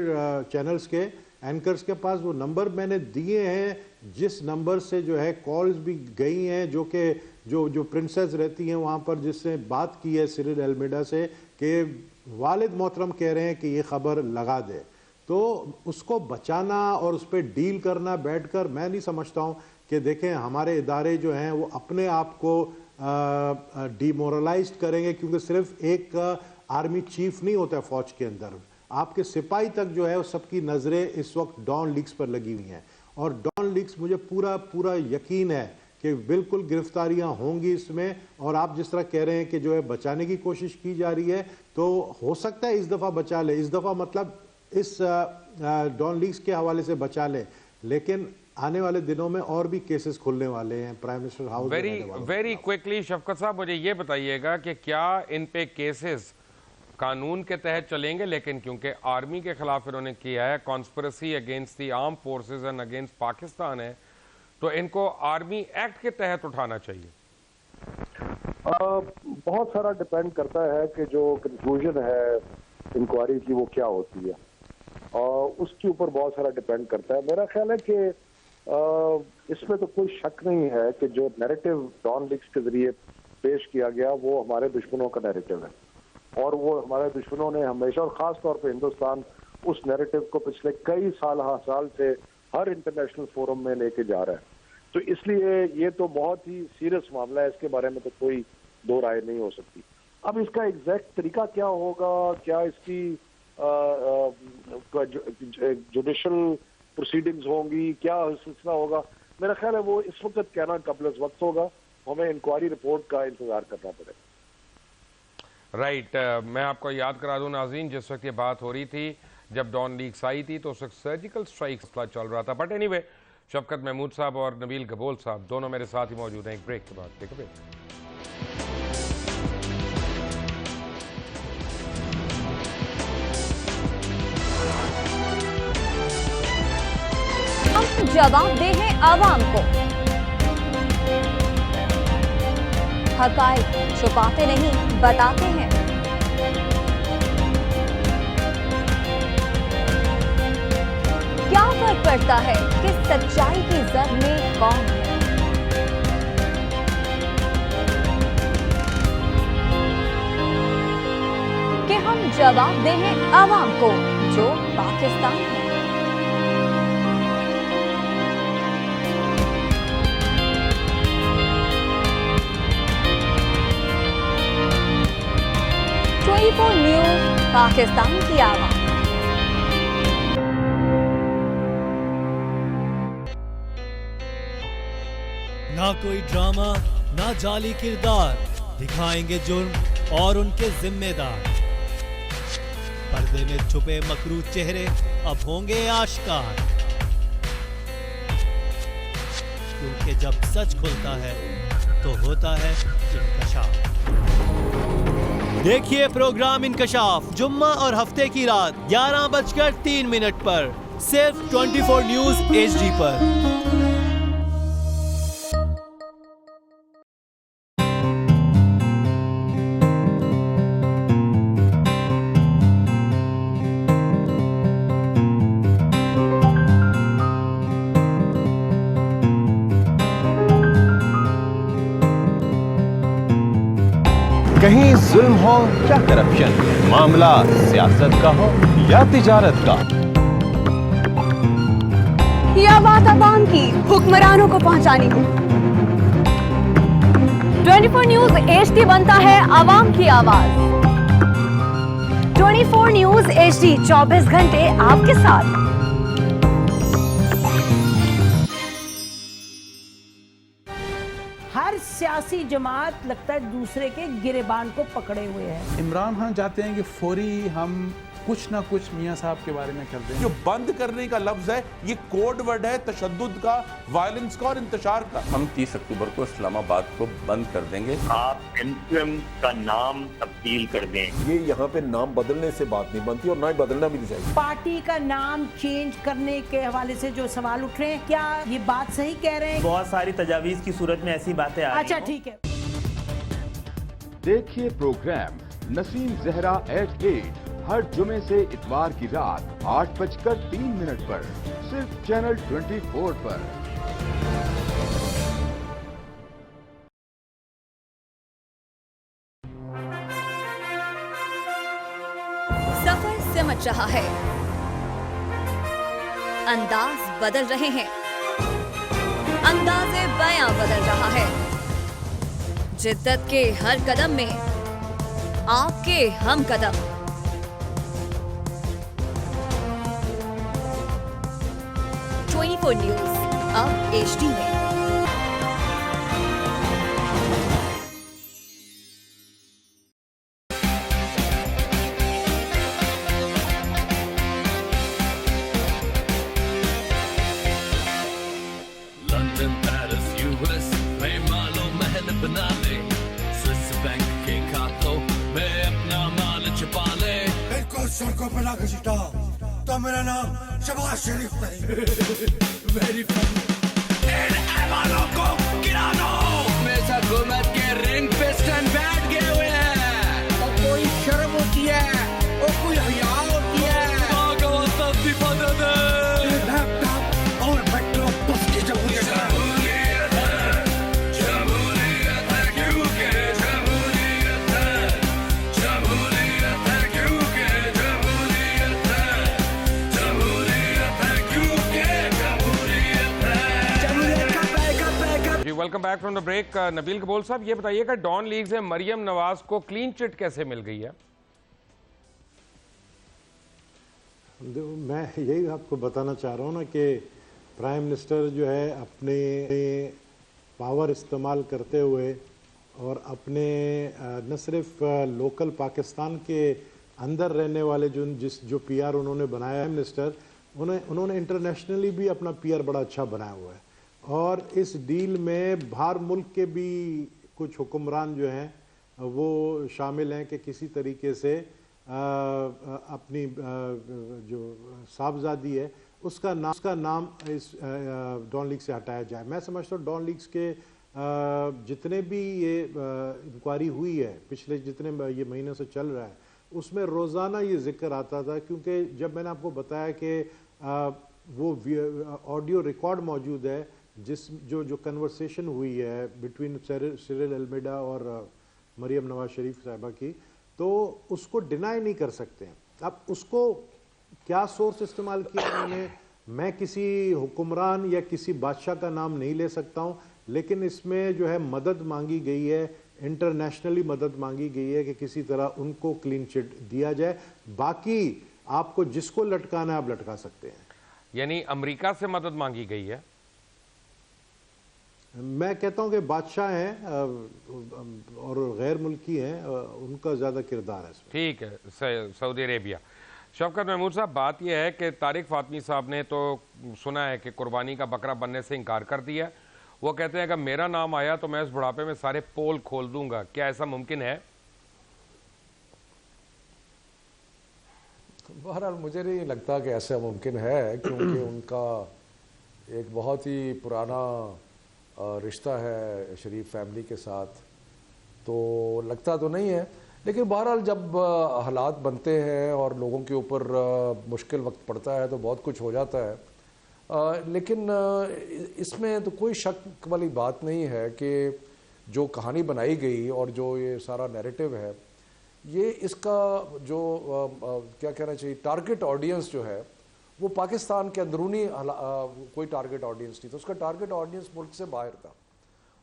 चैनल्स के एंकर्स के पास वो नंबर मैंने दिए हैं, जिस नंबर से जो है कॉल्स भी गई हैं, जो कि जो प्रिंसेस रहती हैं वहाँ पर, जिसने बात की है सिरिल अल्मेडा से कि वालिद मोहतरम कह रहे हैं कि ये खबर लगा दे। तो उसको बचाना और उस पर डील करना बैठकर, मैं नहीं समझता हूँ कि देखें हमारे इदारे जो हैं वो अपने आप को डिमोरलाइज करेंगे, क्योंकि सिर्फ एक आर्मी चीफ नहीं होता है फौज के अंदर, आपके सिपाही तक जो है सबकी नज़रें इस वक्त डॉन लीग्स पर लगी हुई हैं। और डॉन लीग्स, मुझे पूरा यकीन है कि बिल्कुल गिरफ्तारियां होंगी इसमें। और आप जिस तरह कह रहे हैं कि जो है बचाने की कोशिश की जा रही है, तो हो सकता है इस दफ़ा बचा ले, इस दफ़ा मतलब इस डॉन लीग्स के हवाले से बचा ले, लेकिन आने वाले दिनों में और भी केसेस खुलने वाले हैं prime minister house. Very quickly Shafqat sahab, मुझे ये बताइएगा कि क्या इन पे केसेस कानून के तहत चलेंगे, लेकिन क्योंकि आर्मी के खिलाफ इन्होंने किया है, conspiracy against the arm forces and against Pakistan है, तो इनको आर्मी एक्ट के तहत उठाना चाहिए? बहुत सारा डिपेंड करता है कि जो कंक्लूजन है इंक्वायरी की वो क्या होती है, और उसके ऊपर बहुत सारा डिपेंड करता है। मेरा ख्याल है कि इसमें तो कोई शक नहीं है कि जो नैरेटिव डॉन लीग्स के जरिए पेश किया गया वो हमारे दुश्मनों का नैरेटिव है, और वो हमारे दुश्मनों ने हमेशा, और ख़ास तौर पे हिंदुस्तान, उस नैरेटिव को पिछले कई साल से हर इंटरनेशनल फोरम में लेके जा रहा है। तो इसलिए ये तो बहुत ही सीरियस मामला है, इसके बारे में तो कोई दो राय नहीं हो सकती। अब इसका एग्जैक्ट तरीका क्या होगा, क्या इसकी जुडिशल प्रोसीडिंग्स होंगी, क्या सिलसिला होगा, मेरा ख्याल है वो इस वक्त कहना कबल वक्त होगा, हमें इंक्वायरी रिपोर्ट का इंतजार करना पड़ेगा। राइट मैं आपको याद करा दूं नाज़रीन, जिस वक्त ये बात हो रही थी, जब डॉन लीग्स आई थी तो उस वक्त सर्जिकल स्ट्राइक्स चल रहा था। बट एनीवे, शफकत महमूद साहब और नबील गबोल साहब दोनों मेरे साथ ही मौजूद हैं। एक ब्रेक के बाद टेक अ ब्रेक। हम जवाब दे हैं आवाम को, हकाइक छुपाते नहीं बताते हैं। क्या फर्क पड़ता है कि सच्चाई की जद में कौन है? कि हम जवाब दे हैं आवाम को जो पाकिस्तान है। न्यूज़ पाकिस्तान की आवाज़। ना कोई ड्रामा, ना जाली किरदार, दिखाएंगे जुर्म और उनके जिम्मेदार। पर्दे में छुपे मकरू चेहरे अब होंगे आश्कार, क्योंकि जब सच खुलता है तो होता है इंकशाफ। देखिए प्रोग्राम इंकशाफ जुम्मा और हफ्ते की रात 11:03 पर सिर्फ 24 न्यूज़ HD पर। कहीं जुल्म हो या करप्शन, मामला सियासत का हो या तिजारत का, या बात आवाम की हुक्मरानों को पहुंचानी हो, 24 न्यूज HD बनता है आवाम की आवाज। 24 न्यूज HD 24 घंटे आपके साथ। हर सियासी जमात लगता है दूसरे के गिरेबान को पकड़े हुए है। इमरान खान चाहते हैं कि फौरी हम कुछ ना कुछ मियां साहब के बारे में कर दें। जो बंद करने का लफ्ज है ये कोड वर्ड है तशद्दुद का, वायलेंस का और इंतशार का। हम 30 अक्टूबर को इस्लामाबाद को बंद कर देंगे। आप MQM का नाम तब्दील कर दें। ये यहाँ पे नाम बदलने से बात नहीं बनती और ना ही बदलना भी नहीं चाहिए। पार्टी का नाम चेंज करने के हवाले से जो सवाल उठ रहे हैं, क्या ये बात सही कह रहे हैं? बहुत सारी तजावीज की सूरत में ऐसी बातें आ रही हैं। अच्छा ठीक है। देखिए प्रोग्राम नसीम जहरा एट 8 हर जुमे से इतवार की रात 8:03 पर सिर्फ चैनल 24 पर। सफर सिमट रहा है, अंदाज बदल रहे हैं, अंदाज़े बयां बदल रहा है। जिद्दत के हर कदम में आपके हम कदम। 24 न्यूज अब HD में। लंदन, पेरिस, US में मालो महल बना ले, स्विस बैंक के खातों में अपना माल छुपा ले। बिल्कुल सड़कों पर लाके सीटा तो मेरा नाम शबाज शरीफ नहीं। Very funny. इन ऐवानों को गिरा दो। हमेशा हुकूमत के रिंग पे स्टैंड बैठ गए हुए हैं। और कोई शर्म होती है और कोई हया होती है। लैपटॉप और मेट्रो बस की जमहूरियत है। Welcome back from the break. Nabeel Kabool साहब, ये बताइएगा डॉन लीग से मरियम नवाज को क्लीन चिट कैसे मिल गई है? मैं यही आपको बताना चाह रहा हूँ ना कि प्राइम मिनिस्टर जो है अपने पावर इस्तेमाल करते हुए और अपने न सिर्फ लोकल पाकिस्तान के अंदर रहने वाले जो PR उन्होंने बनाया है मिनिस्टर, उन्होंने इंटरनेशनली भी अपना PR बड़ा अच्छा बनाया हुआ है। और इस डील में बाहर मुल्क के भी कुछ हुक्मरान जो हैं वो शामिल हैं कि किसी तरीके से अपनी जो साहबजादी है उसका नाम इस डॉन लीग से हटाया जाए। मैं समझता हूँ डॉन लीग्स के जितने भी ये इंक्वायरी हुई है पिछले जितने ये महीने से चल रहा है उसमें रोज़ाना ये जिक्र आता था, क्योंकि जब मैंने आपको बताया कि वो ऑडियो रिकॉर्ड मौजूद है जो कन्वर्सेशन हुई है बिटवीन सिरिल अल्मेडा और मरियम नवाज शरीफ साहिबा की, तो उसको डिनाई नहीं कर सकते हैं। अब उसको क्या सोर्स इस्तेमाल किया उन्होंने, मैं किसी हुक्मरान या किसी बादशाह का नाम नहीं ले सकता हूं, लेकिन इसमें जो है मदद मांगी गई है, इंटरनेशनली मदद मांगी गई है कि किसी तरह उनको क्लीन चिट दिया जाए। बाकी आपको जिसको लटकाना है आप लटका सकते हैं। यानी अमेरिका से मदद मांगी गई है? मैं कहता हूं कि बादशाह हैं और गैर मुल्की हैं, उनका ज्यादा किरदार है इसमें। ठीक है, सऊदी अरेबिया। शौकत महमूद साहब, बात यह है कि तारिक फातमी साहब ने तो सुना है कि कुर्बानी का बकरा बनने से इनकार कर दिया। वो कहते हैं अगर मेरा नाम आया तो मैं इस बुढ़ापे में सारे पोल खोल दूंगा। क्या ऐसा मुमकिन है? बहरहाल मुझे नहीं लगता कि ऐसा मुमकिन है, क्योंकि उनका एक बहुत ही पुराना रिश्ता है शरीफ फैमिली के साथ, तो लगता तो नहीं है। लेकिन बहरहाल जब हालात बनते हैं और लोगों के ऊपर मुश्किल वक्त पड़ता है तो बहुत कुछ हो जाता है। लेकिन इसमें तो कोई शक वाली बात नहीं है कि जो कहानी बनाई गई और जो ये सारा नैरेटिव है, ये इसका जो क्या कहना चाहिए टारगेट ऑडियंस जो है वो पाकिस्तान के अंदरूनी कोई टारगेट ऑडियंस नहीं था, उसका टारगेट ऑडियंस मुल्क से बाहर था।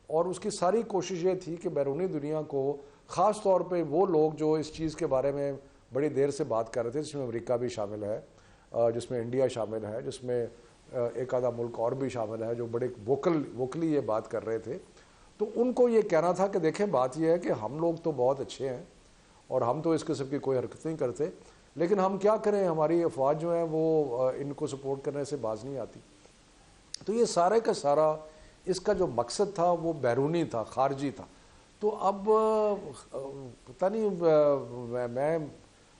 और उसकी सारी कोशिश ये थी कि बैरूनी दुनिया को, ख़ास तौर पे वो लोग जो इस चीज़ के बारे में बड़ी देर से बात कर रहे थे, जिसमें अमेरिका भी शामिल है, जिसमें इंडिया शामिल है, जिसमें एक आधा मुल्क और भी शामिल है जो बड़े वोकली ये बात कर रहे थे, तो उनको ये कहना था कि देखें बात यह है कि हम लोग तो बहुत अच्छे हैं और हम तो इस किस्म की कोई हरकत नहीं करते, लेकिन हम क्या करें, हमारी अफवाज जो है वो इनको सपोर्ट करने से बाज नहीं आती। तो ये सारे का सारा इसका जो मकसद था वो बैरूनी था, खारजी था। तो अब पता नहीं, मैं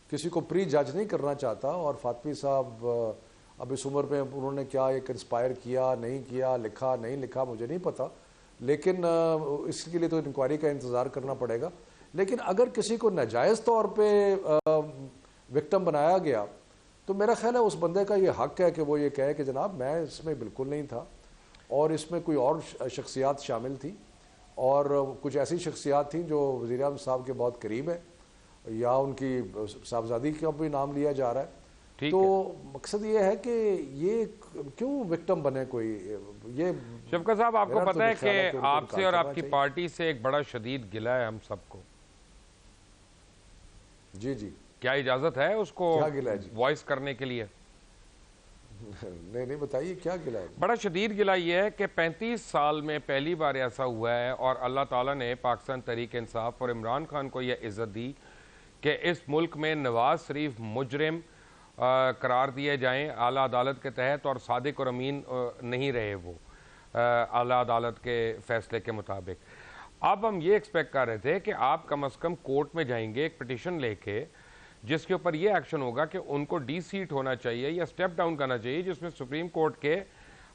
किसी को प्री जज नहीं करना चाहता, और फातमी साहब अब इस उम्र में उन्होंने क्या एक इंस्पायर किया, नहीं किया, लिखा नहीं लिखा, मुझे नहीं पता, लेकिन इसके लिए तो इंक्वायरी का इंतज़ार करना पड़ेगा। लेकिन अगर किसी को नाजायज़ तौर पे विक्टिम बनाया गया तो मेरा ख्याल है उस बंदे का ये हक है कि वो ये कहे कि जनाब मैं इसमें बिल्कुल नहीं था और इसमें कोई और शख्सियात शामिल थी, और कुछ ऐसी शख्सियात थी जो वज़ीर-ए-आज़म साहब के बहुत करीब है, या उनकी साहबजादी का भी नाम लिया जा रहा है। तो मकसद ये है कि ये क्यों विक्टिम बने कोई, ये शफकत साहब आपको पता है कि आपसे और आपकी पार्टी से एक बड़ा शदीद गिला है हम सबको। जी जी, क्या इजाजत है उसको वॉइस करने के लिए? नहीं बताइए क्या गिला है? बड़ा शदीद गिला ये है कि 35 साल में पहली बार ऐसा हुआ है और अल्लाह ताला ने पाकिस्तान तहरीक इंसाफ और इमरान खान को यह इज्जत दी कि इस मुल्क में नवाज शरीफ मुजरिम करार दिए जाएं आला अदालत के तहत, और सादिक और अमीन नहीं रहे वो आला अदालत के फैसले के मुताबिक। अब हम ये एक्सपेक्ट कर रहे थे कि आप कम अज़ कम कोर्ट में जाएंगे एक पिटिशन लेके, जिसके ऊपर ये एक्शन होगा कि उनको डी सीट होना चाहिए या स्टेप डाउन करना चाहिए, जिसमें सुप्रीम कोर्ट के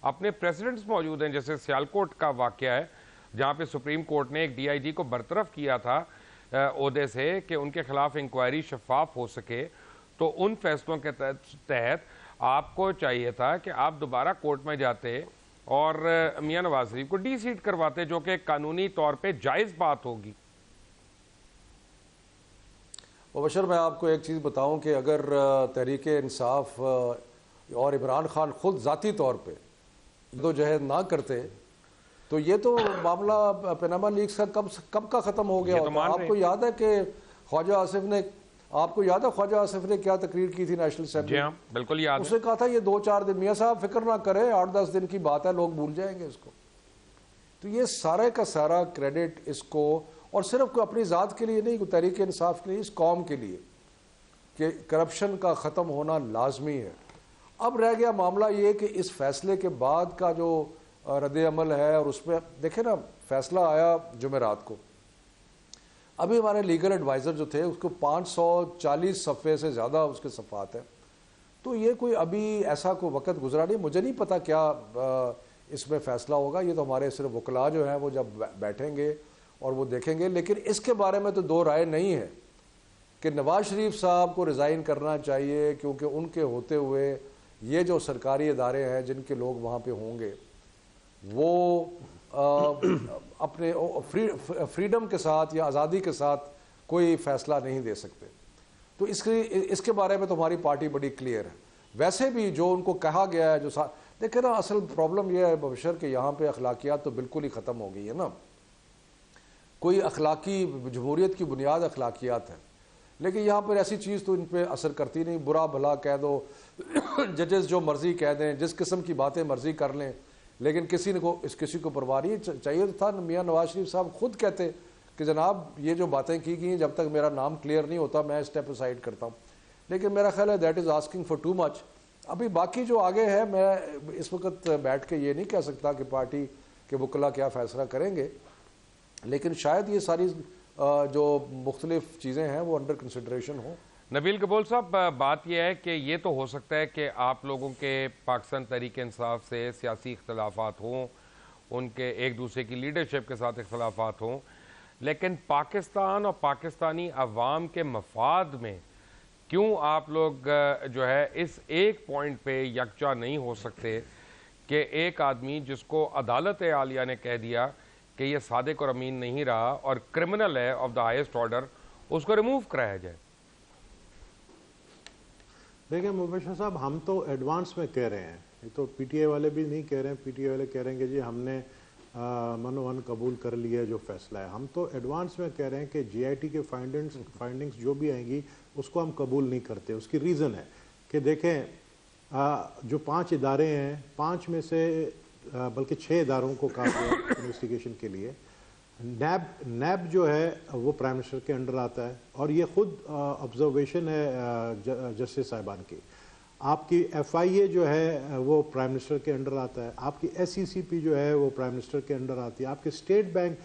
अपने प्रेसिडेंट्स मौजूद हैं। जैसे सियालकोट का वाक़या है जहाँ पे सुप्रीम कोर्ट ने एक DIG को बरतरफ किया था ओहदे से कि उनके खिलाफ इंक्वायरी शफाफ हो सके, तो उन फैसलों के तहत आपको चाहिए था कि आप दोबारा कोर्ट में जाते और मियां नवाज शरीफ को डी सीट करवाते, जो कि कानूनी तौर पे जायज़ बात होगी। मुबशर, मैं आपको एक चीज़ बताऊं कि अगर तहरीक इंसाफ और इमरान खान खुद ज़ाती तौर पे तो जहद ना करते तो ये तो मामला पनामा लीक्स का कब का ख़त्म हो गया होता। आपको याद है कि ख्वाजा आसिफ ने क्या तकरीर की थी नेशनल असेंबली? जी हाँ, बिल्कुल याद है। उसने कहा था ये 2-4 दिन, मियाँ साहब फिक्र ना करें, 8-10 दिन की बात है, लोग भूल जाएंगे इसको। तो ये सारे का सारा क्रेडिट इसको, और सिर्फ अपनी ज़ात के लिए नहीं, तहरीक इंसाफ के लिए, इस कौम के लिए कि करप्शन का ख़त्म होना लाजमी है। अब रह गया मामला ये कि इस फैसले के बाद का जो रद्द अमल है, और उसमें देखें ना, फैसला आया जुमेरात को, अभी हमारे लीगल एडवाइज़र जो थे उसको 540 सफ़े से ज़्यादा उसके सफ़ात हैं। तो ये कोई अभी ऐसा कोई वक़्त गुजरा नहीं, मुझे नहीं पता क्या इसमें फ़ैसला होगा। ये तो हमारे सिर्फ वकला जो हैं वो जब बैठेंगे और वो देखेंगे। लेकिन इसके बारे में तो दो राय नहीं है कि नवाज शरीफ साहब को रिज़ाइन करना चाहिए, क्योंकि उनके होते हुए ये जो सरकारी इदारे हैं जिनके लोग वहाँ पे होंगे वो अपने फ्रीडम के साथ या आज़ादी के साथ कोई फ़ैसला नहीं दे सकते। तो इसके बारे में तो हमारी पार्टी बड़ी क्लियर है। वैसे भी जो उनको कहा गया है, जो देखे ना, असल प्रॉब्लम यह है बशर कि यहाँ पे अखलाकियात तो बिल्कुल ही ख़त्म हो गई है ना। कोई अखलाकी जमहूरियत की बुनियाद अखलाकियात है, लेकिन यहाँ पर ऐसी चीज़ तो इन पर असर करती नहीं। बुरा भला कह दो, जजेस जो मर्ज़ी कह दें, जिस किस्म की बातें मर्ज़ी कर लें, लेकिन किसी को परवाह नहीं। चाहिए तो था मियाँ नवाज शरीफ साहब खुद कहते कि जनाब ये जो बातें की गई, जब तक मेरा नाम क्लियर नहीं होता मैं स्टेप असाइड करता हूँ। लेकिन मेरा ख्याल है that is asking for too much. अभी बाकी जो आगे है, मैं इस वक्त बैठ के ये नहीं कह सकता कि पार्टी के वकला क्या फ़ैसला करेंगे, लेकिन शायद ये सारी जो मुख्तलिफ चीज़ें हैं वो अंडर कंसिडरेशन हो। नबील कबूल साहब, बात यह है कि ये तो हो सकता है कि आप लोगों के पाकिस्तान तहरीक इंसाफ से सियासी इख्तलाफात हों, उनके एक दूसरे की लीडरशिप के साथ इख्तलाफात हों, लेकिन पाकिस्तान और पाकिस्तानी अवाम के मफाद में क्यों आप लोग जो है इस एक पॉइंट पे यकजा नहीं हो सकते कि एक आदमी जिसको अदालत आलिया ने कह दिया कि ये सादिक और अमीन नहीं रहा और क्रिमिनल है ऑफ द हाईएस्ट ऑर्डर, उसको रिमूव कराया जाए? देखिए मुबशर साहब, हम तो एडवांस में कह रहे हैं, ये तो पीटीआई वाले भी नहीं कह रहे हैं। पीटीआई वाले कह रहे हैं कि जी हमने मनोवन कबूल कर लिया जो फैसला है। हम तो एडवांस में कह रहे हैं कि जीआईटी के फाइंडिंग्स जो भी आएंगी उसको हम कबूल नहीं करते। उसकी रीज़न है कि देखें, जो 5 इदारे हैं, 5 में से बल्कि 6 इदारों को कहा गया इन्वेस्टिगेशन के लिए। नैब जो है वो प्राइम मिनिस्टर के अंडर आता है और ये खुद ऑब्जर्वेशन है जस्टिस साहिबान की। आपकी FIA जो है वो प्राइम मिनिस्टर के अंडर आता है। आपकी SECP जो है वो प्राइम मिनिस्टर के अंडर आती है। आपकी स्टेट बैंक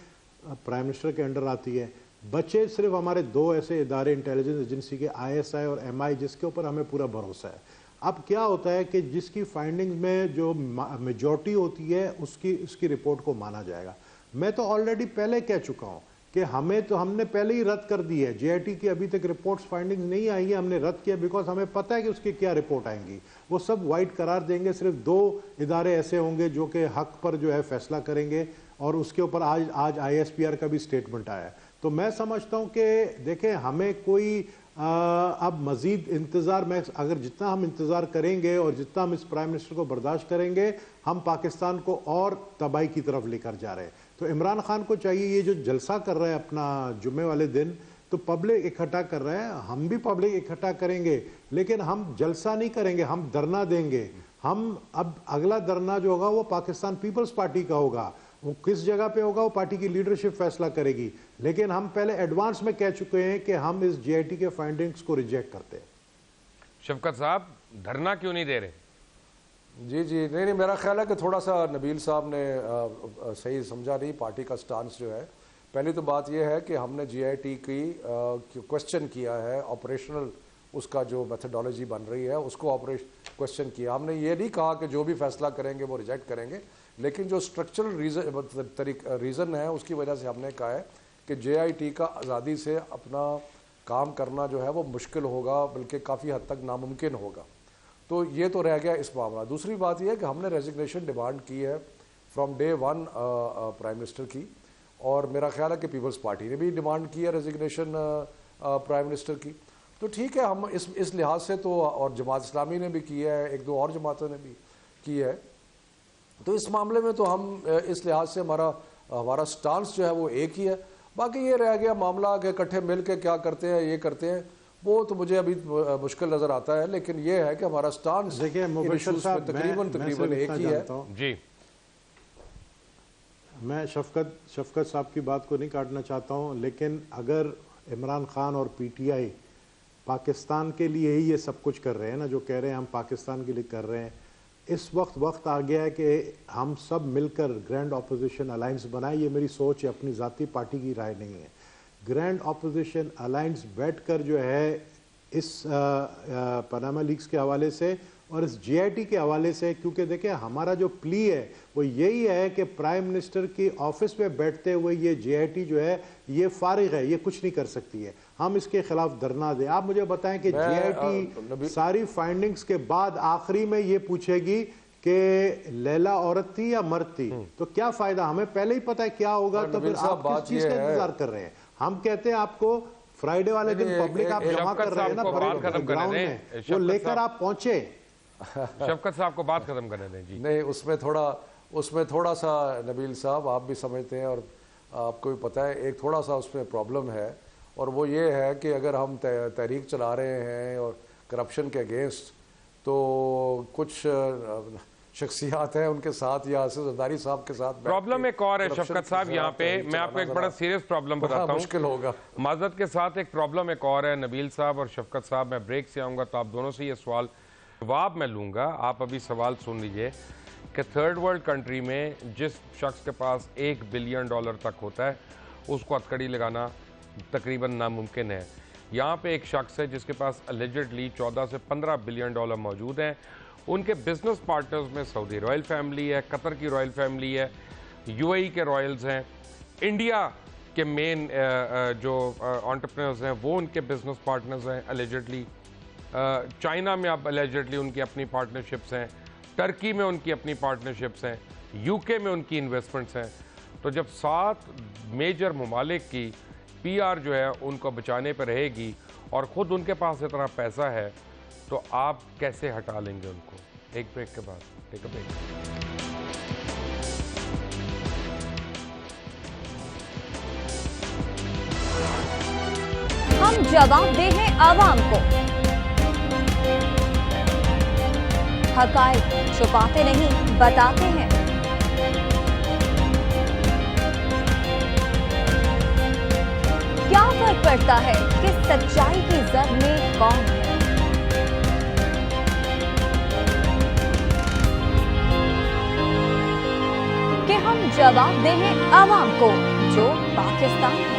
प्राइम मिनिस्टर के अंडर आती है। बचे सिर्फ हमारे 2 ऐसे इदारे इंटेलिजेंस एजेंसी के ISI और MI जिसके ऊपर हमें पूरा भरोसा है। अब क्या होता है कि जिसकी फाइंडिंग्स में जो मेजॉरिटी होती है उसकी रिपोर्ट को माना जाएगा। मैं तो ऑलरेडी पहले कह चुका हूं कि हमने पहले ही रद्द कर दी है। जीआईटी की अभी तक रिपोर्ट्स फाइंडिंग्स नहीं आई है, हमने रद्द किया बिकॉज हमें पता है कि उसकी क्या रिपोर्ट आएंगी। वो सब वाइट करार देंगे। सिर्फ 2 इदारे ऐसे होंगे जो कि हक पर जो है फैसला करेंगे और उसके ऊपर आज ISPR का भी स्टेटमेंट आया है। तो मैं समझता हूं कि देखें, हमें कोई अब मजीद इंतज़ार, मैं अगर जितना हम इंतज़ार करेंगे और जितना हम इस प्राइम मिनिस्टर को बर्दाश्त करेंगे, हम पाकिस्तान को और तबाही की तरफ लेकर जा रहे हैं। तो इमरान खान को चाहिए, ये जो जलसा कर रहा है अपना जुम्मे वाले दिन, तो पब्लिक इकट्ठा कर रहे हैं, हम भी पब्लिक इकट्ठा करेंगे, लेकिन हम जलसा नहीं करेंगे, हम धरना देंगे। हम अब अगला धरना जो होगा वो पाकिस्तान पीपल्स पार्टी का होगा। वो किस जगह पे होगा वो पार्टी की लीडरशिप फैसला करेगी, लेकिन हम पहले एडवांस में कह चुके हैं कि हम इस जीआईटी के फाइंडिंग्स को रिजेक्ट करते हैं। शफकत साहब, धरना क्यों नहीं दे रहे? जी नहीं, मेरा ख्याल है कि थोड़ा सा नबील साहब ने सही समझा नहीं पार्टी का स्टांस जो है। पहली तो बात यह है कि हमने जीआईटी की क्वेश्चन किया है, ऑपरेशनल उसका जो मेथडोलॉजी बन रही है उसको क्वेश्चन किया। हमने ये नहीं कहा कि जो भी फैसला करेंगे वो रिजेक्ट करेंगे, लेकिन जो स्ट्रक्चरल रीज़न है उसकी वजह से हमने कहा है कि जीआईटी का आज़ादी से अपना काम करना जो है वो मुश्किल होगा, बल्कि काफ़ी हद तक नामुमकिन होगा। तो ये तो रह गया इस मामला। दूसरी बात यह है कि हमने रेजिग्नेशन डिमांड की है फ्रॉम डे 1 प्राइम मिनिस्टर की, और मेरा ख्याल है कि पीपल्स पार्टी ने भी डिमांड की है रेजिग्नेशन प्राइम मिनिस्टर की। तो ठीक है, हम इस लिहाज से तो, और जमात इस्लामी ने भी की है, 1-2 और जमातों ने भी की है। तो इस मामले में तो हम इस लिहाज से हमारा स्टांस जो है वो एक ही है। बाकी ये रह गया मामला कि इकट्ठे मिल के क्या करते हैं, ये करते हैं, वो तो मुझे अभी मुश्किल नजर आता है। लेकिन ये है कि हमारा स्टांस देखिए मुबशर साहब, तकरीबन एक ही है। जी, मैं शफकत साहब की बात को नहीं काटना चाहता हूं, लेकिन अगर इमरान खान और पीटीआई पाकिस्तान के लिए ही ये सब कुछ कर रहे हैं ना, जो कह रहे हैं हम पाकिस्तान के लिए कर रहे हैं, इस वक्त आ गया है कि हम सब मिलकर ग्रैंड ऑपोजिशन अलायंस बनाए। ये मेरी सोच है, अपनी ज़ाती पार्टी की राय नहीं है। ग्रैंड ऑपोजिशन अलायंस बैठकर जो है इस पनामा लीक्स के हवाले से और इस जीआईटी के हवाले से, क्योंकि देखिए हमारा जो प्ली है वो यही है कि प्राइम मिनिस्टर की ऑफिस में बैठते हुए ये जीआईटी जो है ये फारिग है, ये कुछ नहीं कर सकती है। हम इसके खिलाफ धरना दें। आप मुझे बताएं कि जीआईटी सारी फाइंडिंग्स के बाद आखिरी में ये पूछेगी कि लैला औरत थी या मर्द थी, तो क्या फायदा? हमें पहले ही पता है क्या होगा, तो फिर आप किस चीज का इंतजार कर रहे हैं? हम कहते हैं आपको फ्राइडे वाले दिन पब्लिक आप जमा कर रहे हैं ना ग्राउंड में, वो लेकर आप पहुंचे। शफकत साहब को बात खत्म करने दें। जी नहीं, उसमें थोड़ा सा नबील साहब आप भी समझते हैं और आपको भी पता है, एक थोड़ा सा उसमें प्रॉब्लम है, और वो ये है कि अगर हम तहरीक चला रहे हैं और करप्शन के अगेंस्ट, तो कुछ शख्सियात हैं उनके साथ या जरदारी साहब के साथ प्रॉब्लम एक और है शफकत साहब। यहाँ पे मैं आपको एक बड़ा सीरियस प्रॉब्लम बताता हूँ, मुश्किल होगा माजरत के साथ। एक प्रॉब्लम एक और है नबील साहब और शफकत साहब। मैं ब्रेक से आऊँगा तो आप दोनों से ये सवाल जवाब मैं लूँगा। आप अभी सवाल सुन लीजिए कि थर्ड वर्ल्ड कंट्री में जिस शख्स के पास $1 बिलियन तक होता है उसको हथकड़ी लगाना तकरीबन नामुमकिन है। यहाँ पे एक शख्स है जिसके पास एलिजिडली 14 से 15 बिलियन डॉलर मौजूद हैं। उनके बिजनेस पार्टनर्स में सऊदी रॉयल फैमिली है, कतर की रॉयल फैमिली है, यूएई के रॉयल्स हैं, इंडिया के मेन जो एंटरप्रेन्योर्स हैं वो उनके बिजनेस पार्टनर्स हैं एलिजिडली। चाइना में अब एलिजिडली उनकी अपनी पार्टनरशिप्स हैं, टर्की में उनकी अपनी पार्टनरशिप्स हैं, यूके में उनकी इन्वेस्टमेंट्स हैं। तो जब 7 मेजर ममालिक की PR जो है उनको बचाने पर रहेगी और ख़ुद उनके पास इतना पैसा है, तो आप कैसे हटा लेंगे उनको? एक ब्रेक के बाद, टेक अ ब्रेक। हम जवाबदेह हैं आवाम को, हकायक छुपाते नहीं बताते हैं। क्या फर्क पड़ता है कि सच्चाई की जद में कौन है? कि हम जवाबदेह हैं आवाम को जो पाकिस्तान है।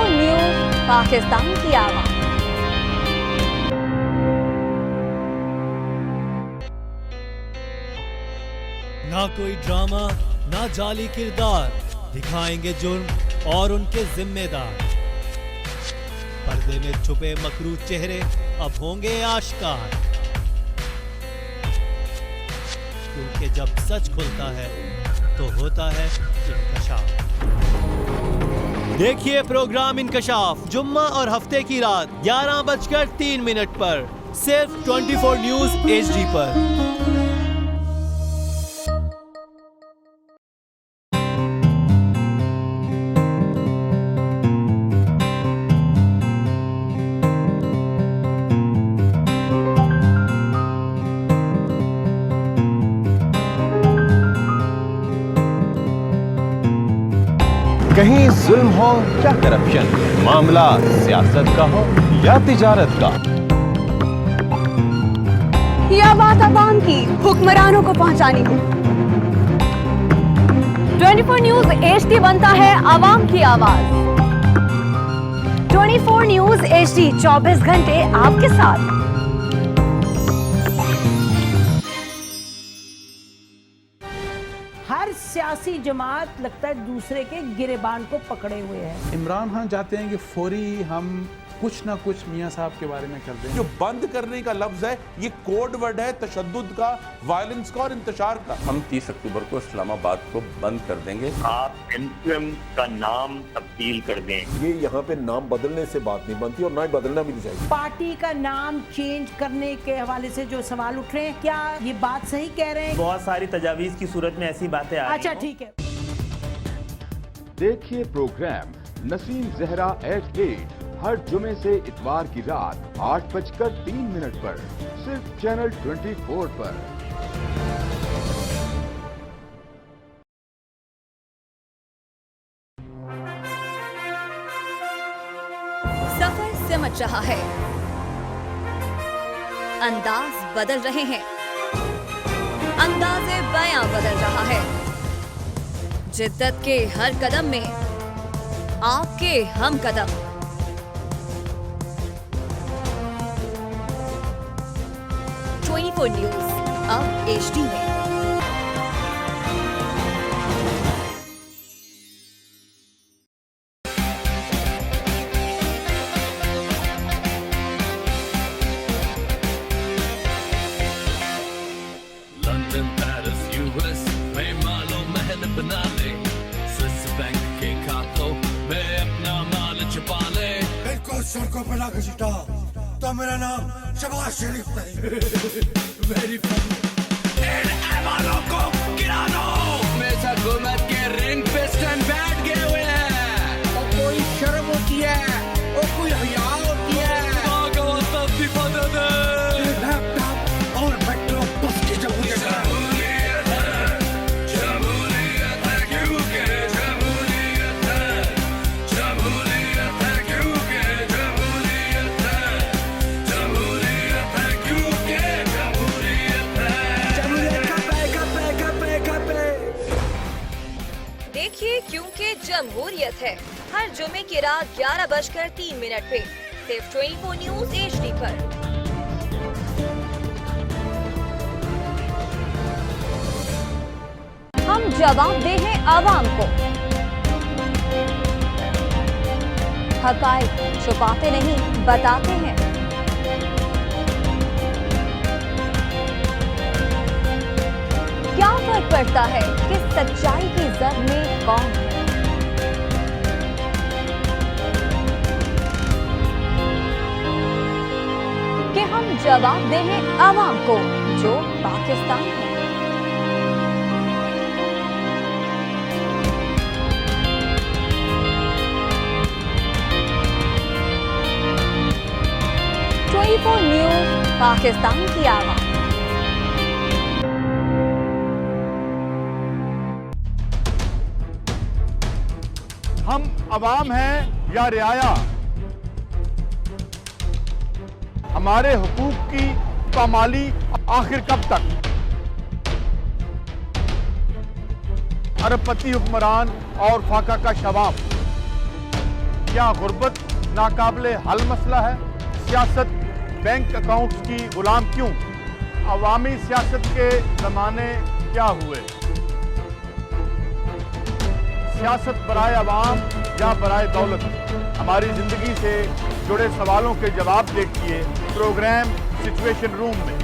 न्यूज़ पाकिस्तान की आवाज़। ना कोई ड्रामा, ना जाली किरदार, दिखाएंगे जुर्म और उनके जिम्मेदार। पर्दे में छुपे मकरू चेहरे अब होंगे आश्कार, क्योंकि जब सच खुलता है तो होता है इंकशाफ। देखिए प्रोग्राम इंकशाफ जुम्मा और हफ्ते की रात 11:03 पर सिर्फ 24 न्यूज़ HD पर। कहीं जुल्म हो या करप्शन, मामला सियासत का हो या तिजारत का, यह बात आवाम की हुक्मरानों को पहुंचानी है। 24 न्यूज़ HD बनता है आवाम की आवाज। 24 न्यूज़ HD 24 घंटे आपके साथ। हर सियासी जमात लगता है दूसरे के गिरेबान को पकड़े हुए है। इमरान खान चाहते हैं कि फौरी हम कुछ ना कुछ मियां साहब के बारे में कर दें। जो बंद करने का लफ्ज है ये कोड वर्ड है तशद्दुद का, वायलेंस का और इंतशार का। हम 30 अक्टूबर को इस्लामाबाद को बंद कर देंगे। आप MQM का नाम तब्दील कर दें। ये यहाँ पे नाम बदलने से बात नहीं बनती और ना ही बदलना भी नहीं चाहिए। पार्टी का नाम चेंज करने के हवाले से जो सवाल उठ रहे हैं, क्या ये बात सही कह रहे हैं? बहुत सारी तजावीज की सूरत में ऐसी बातें आ रही हैं। अच्छा ठीक है। देखिए प्रोग्राम नसीम जहरा एट 8 हर जुमे से इतवार की रात 8:03 पर सिर्फ चैनल 24 पर। सफर सिमट रहा है, अंदाज बदल रहे हैं, अंदाज़े बयां बदल रहा है। जिद्दत के हर कदम में आपके हम कदम। 24 न्यूज़ अब HD में। लंदन, पेरिस, US में मालो महल बना ले। स्विस बैंक के खातों में अपना माल छुपा ले। इनको सड़कों पर ला घसीटा तो मेरा नाम शहबाज शरीफ नहीं। Very funny. इन ऐवानों को गिरा दो। मेरे हुकूमत के रिंग पिस्टन बैठ गए हुए हैं। और कोई शर्म होती है और कोई हया होती है। तब भी मदद है। लैपटॉप और मेट्रो बस की जमहूरियत है। देखिए क्योंकि जमहूरियत है हर जुमे की रात 11:03 पे सिर्फ 24 न्यूज़ HD पर। हम जवाबदेह हैं आवाम को, हकायक छुपाते नहीं, बताते हैं। क्या फर्क पड़ता है कि सच्चाई की जद में कौन है? कि हम जवाब दें आवाम को जो पाकिस्तान है। न्यूज़ पाकिस्तान की आवाज़। हम अवाम हैं या रियाया, हमारे हुकूक की पामाली आखिर कब तक? अरबपति हुक्मरान और फाका का शवाब, क्या गुर्बत नाकाबिले हल मसला है? सियासत बैंक अकाउंट्स की गुलाम क्यों? अवामी सियासत के ज़माने क्या हुए? सियासत बराए अवाम या बराए दौलत? हमारी ज़िंदगी से जुड़े सवालों के जवाब देखिए प्रोग्राम सिचुएशन रूम में।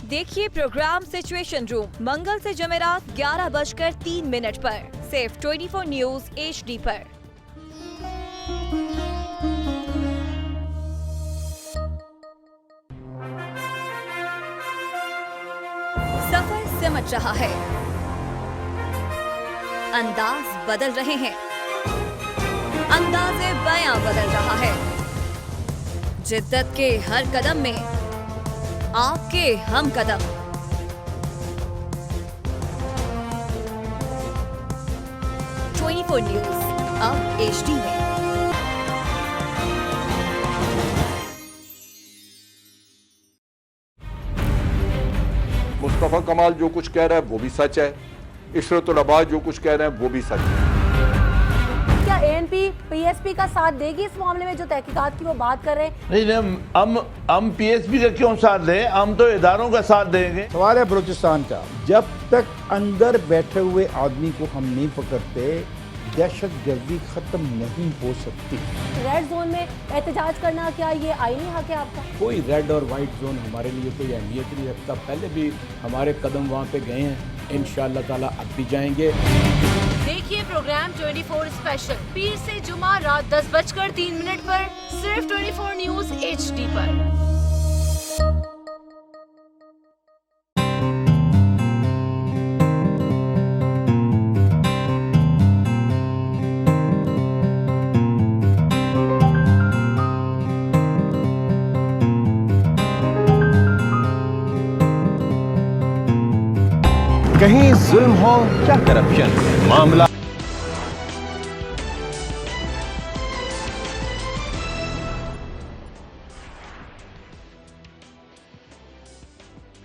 देखिए प्रोग्राम सिचुएशन रूम मंगल से जमेरात 11:03 पर सिर्फ 24 न्यूज़ HD पर। सफर सिमट रहा है, अंदाज बदल रहे हैं, अंदाज़े बयां बदल रहा है। जिद्दत के हर कदम में आपके हम कदम। न्यूज़ अब HD में। मुस्तफा कमाल जो कुछ कह रहा है वो भी सच है, इशरतुल अब्बास जो कुछ कह रहे हैं वो भी सच है। क्या ANP PSP का साथ देगी इस मामले में जो तहकीकात की वो बात कर रहे हैं? नहीं, हम PSP का क्यों साथ दें, हम तो इदारों का साथ देंगे। सवाल है बलूचिस्तान का, जब तक अंदर बैठे हुए आदमी को हम नहीं पकड़ते दहशत गर्दी खत्म नहीं हो सकती। रेड जोन में एहतजाज करना क्या ये आईनी हक है आपका? कोई रेड और वाइट जोन हमारे लिए कोई अहमियत नहीं रखता। पहले भी हमारे कदम वहाँ पे गए हैं, इंशाअल्लाह ताला अब भी जाएंगे। देखिए प्रोग्राम 24 स्पेशल पीर से जुमा रात 10:03 पर सिर्फ 24 न्यूज़ HD पर। कहीं जुल्म हो क्या करप्शन, मामला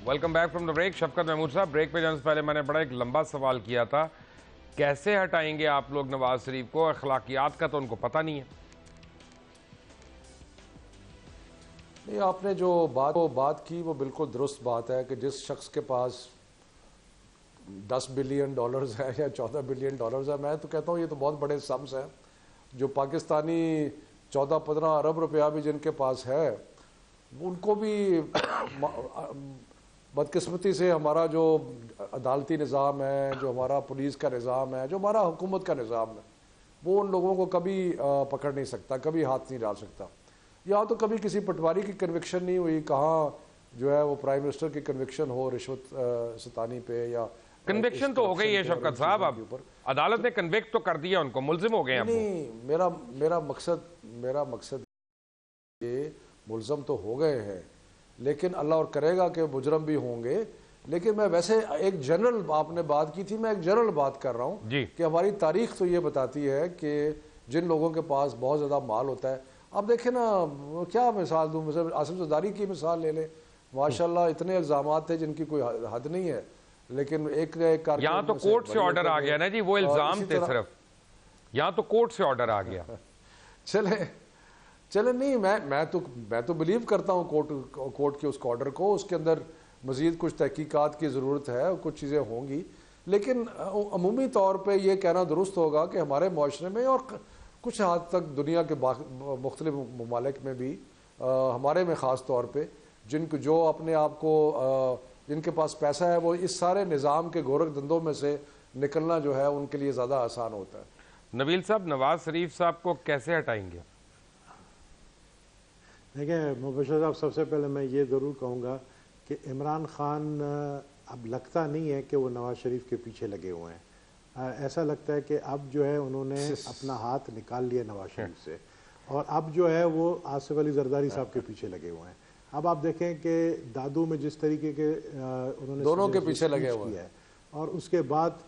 welcome back from the break. Shafqat Mahmood sahab, break पे जाने से पहले मैंने बड़ा एक लंबा सवाल किया था, कैसे हटाएंगे आप लोग नवाज शरीफ को? अखलाकियात का तो उनको पता नहीं है। नहीं, आपने जो बात की वो बिल्कुल दुरुस्त बात है कि जिस शख्स के पास $10 बिलियन है या $14 बिलियन है, मैं तो कहता हूँ ये तो बहुत बड़े सम्स हैं। जो पाकिस्तानी 14-15 अरब रुपया भी जिनके पास है, उनको भी बदकिस्मती से हमारा जो अदालती निज़ाम है, जो हमारा पुलिस का निज़ाम है, जो हमारा हुकूमत का निज़ाम है, वो उन लोगों को कभी पकड़ नहीं सकता, कभी हाथ नहीं डाल सकता। यहाँ तो कभी किसी पटवारी की कन्विक्शन नहीं हुई, कहाँ जो है वो प्राइम मिनिस्टर की कन्विक्शन हो रिश्वत सतानी पे, या कन्विक्शन तो हो गई है शफकत साहब, अब अदालत ने कन्विक्ट तो कर दिया उनको, मुल्जिम हो गए हैं। नहीं, मेरा मकसद ये मुल्जिम तो हो गए हैं, लेकिन अल्लाह और करेगा कि मुजरम भी होंगे। लेकिन मैं वैसे एक जनरल, आपने बात की थी, मैं एक जनरल बात कर रहा हूँ कि हमारी तारीख तो ये बताती है कि जिन लोगों के पास बहुत ज़्यादा माल होता है, आप देखें ना, क्या मिसाल दूँ, मतलब आसिम ज़रदारी की मिसाल ले लें, माशाल्लाह इतने इल्ज़ामात थे जिनकी कोई हद नहीं है, लेकिन एक यहाँ तो कोर्ट से ऑर्डर आ गया ना जी, वो इल्ज़ाम थे सिर्फ, यहाँ तो कोर्ट से ऑर्डर आ गया। चले नहीं, मैं तो बिलीव करता हूँ कोर्ट के उस ऑर्डर को, उसके अंदर मज़ीद कुछ तहकीकात की ज़रूरत है, कुछ चीज़ें होंगी, लेकिन अमूमी तौर पे ये कहना दुरुस्त होगा कि हमारे माशरे में और कुछ हद तक दुनिया के मुख्तलिफ ममालिक में भी, हमारे में ख़ास तौर पे, जिनको जो अपने आप को जिनके पास पैसा है वो इस सारे निज़ाम के गोरख धंधों में से निकलना जो है उनके लिए ज़्यादा आसान होता है। नबील साहब, नवाज शरीफ साहब को कैसे हटाएंगे? देखिए मुबशर साहब, सबसे पहले मैं ये ज़रूर कहूँगा कि इमरान खान अब लगता नहीं है कि वो नवाज शरीफ के पीछे लगे हुए हैं। ऐसा लगता है कि अब जो है उन्होंने अपना हाथ निकाल लिया नवाज शरीफ से, और अब जो है वो आसिफ अली जरदारी साहब के पीछे लगे हुए हैं। अब आप देखें कि दादू में जिस तरीके के उन्होंने दोनों के पीछे लगे हुए हैं, और उसके बाद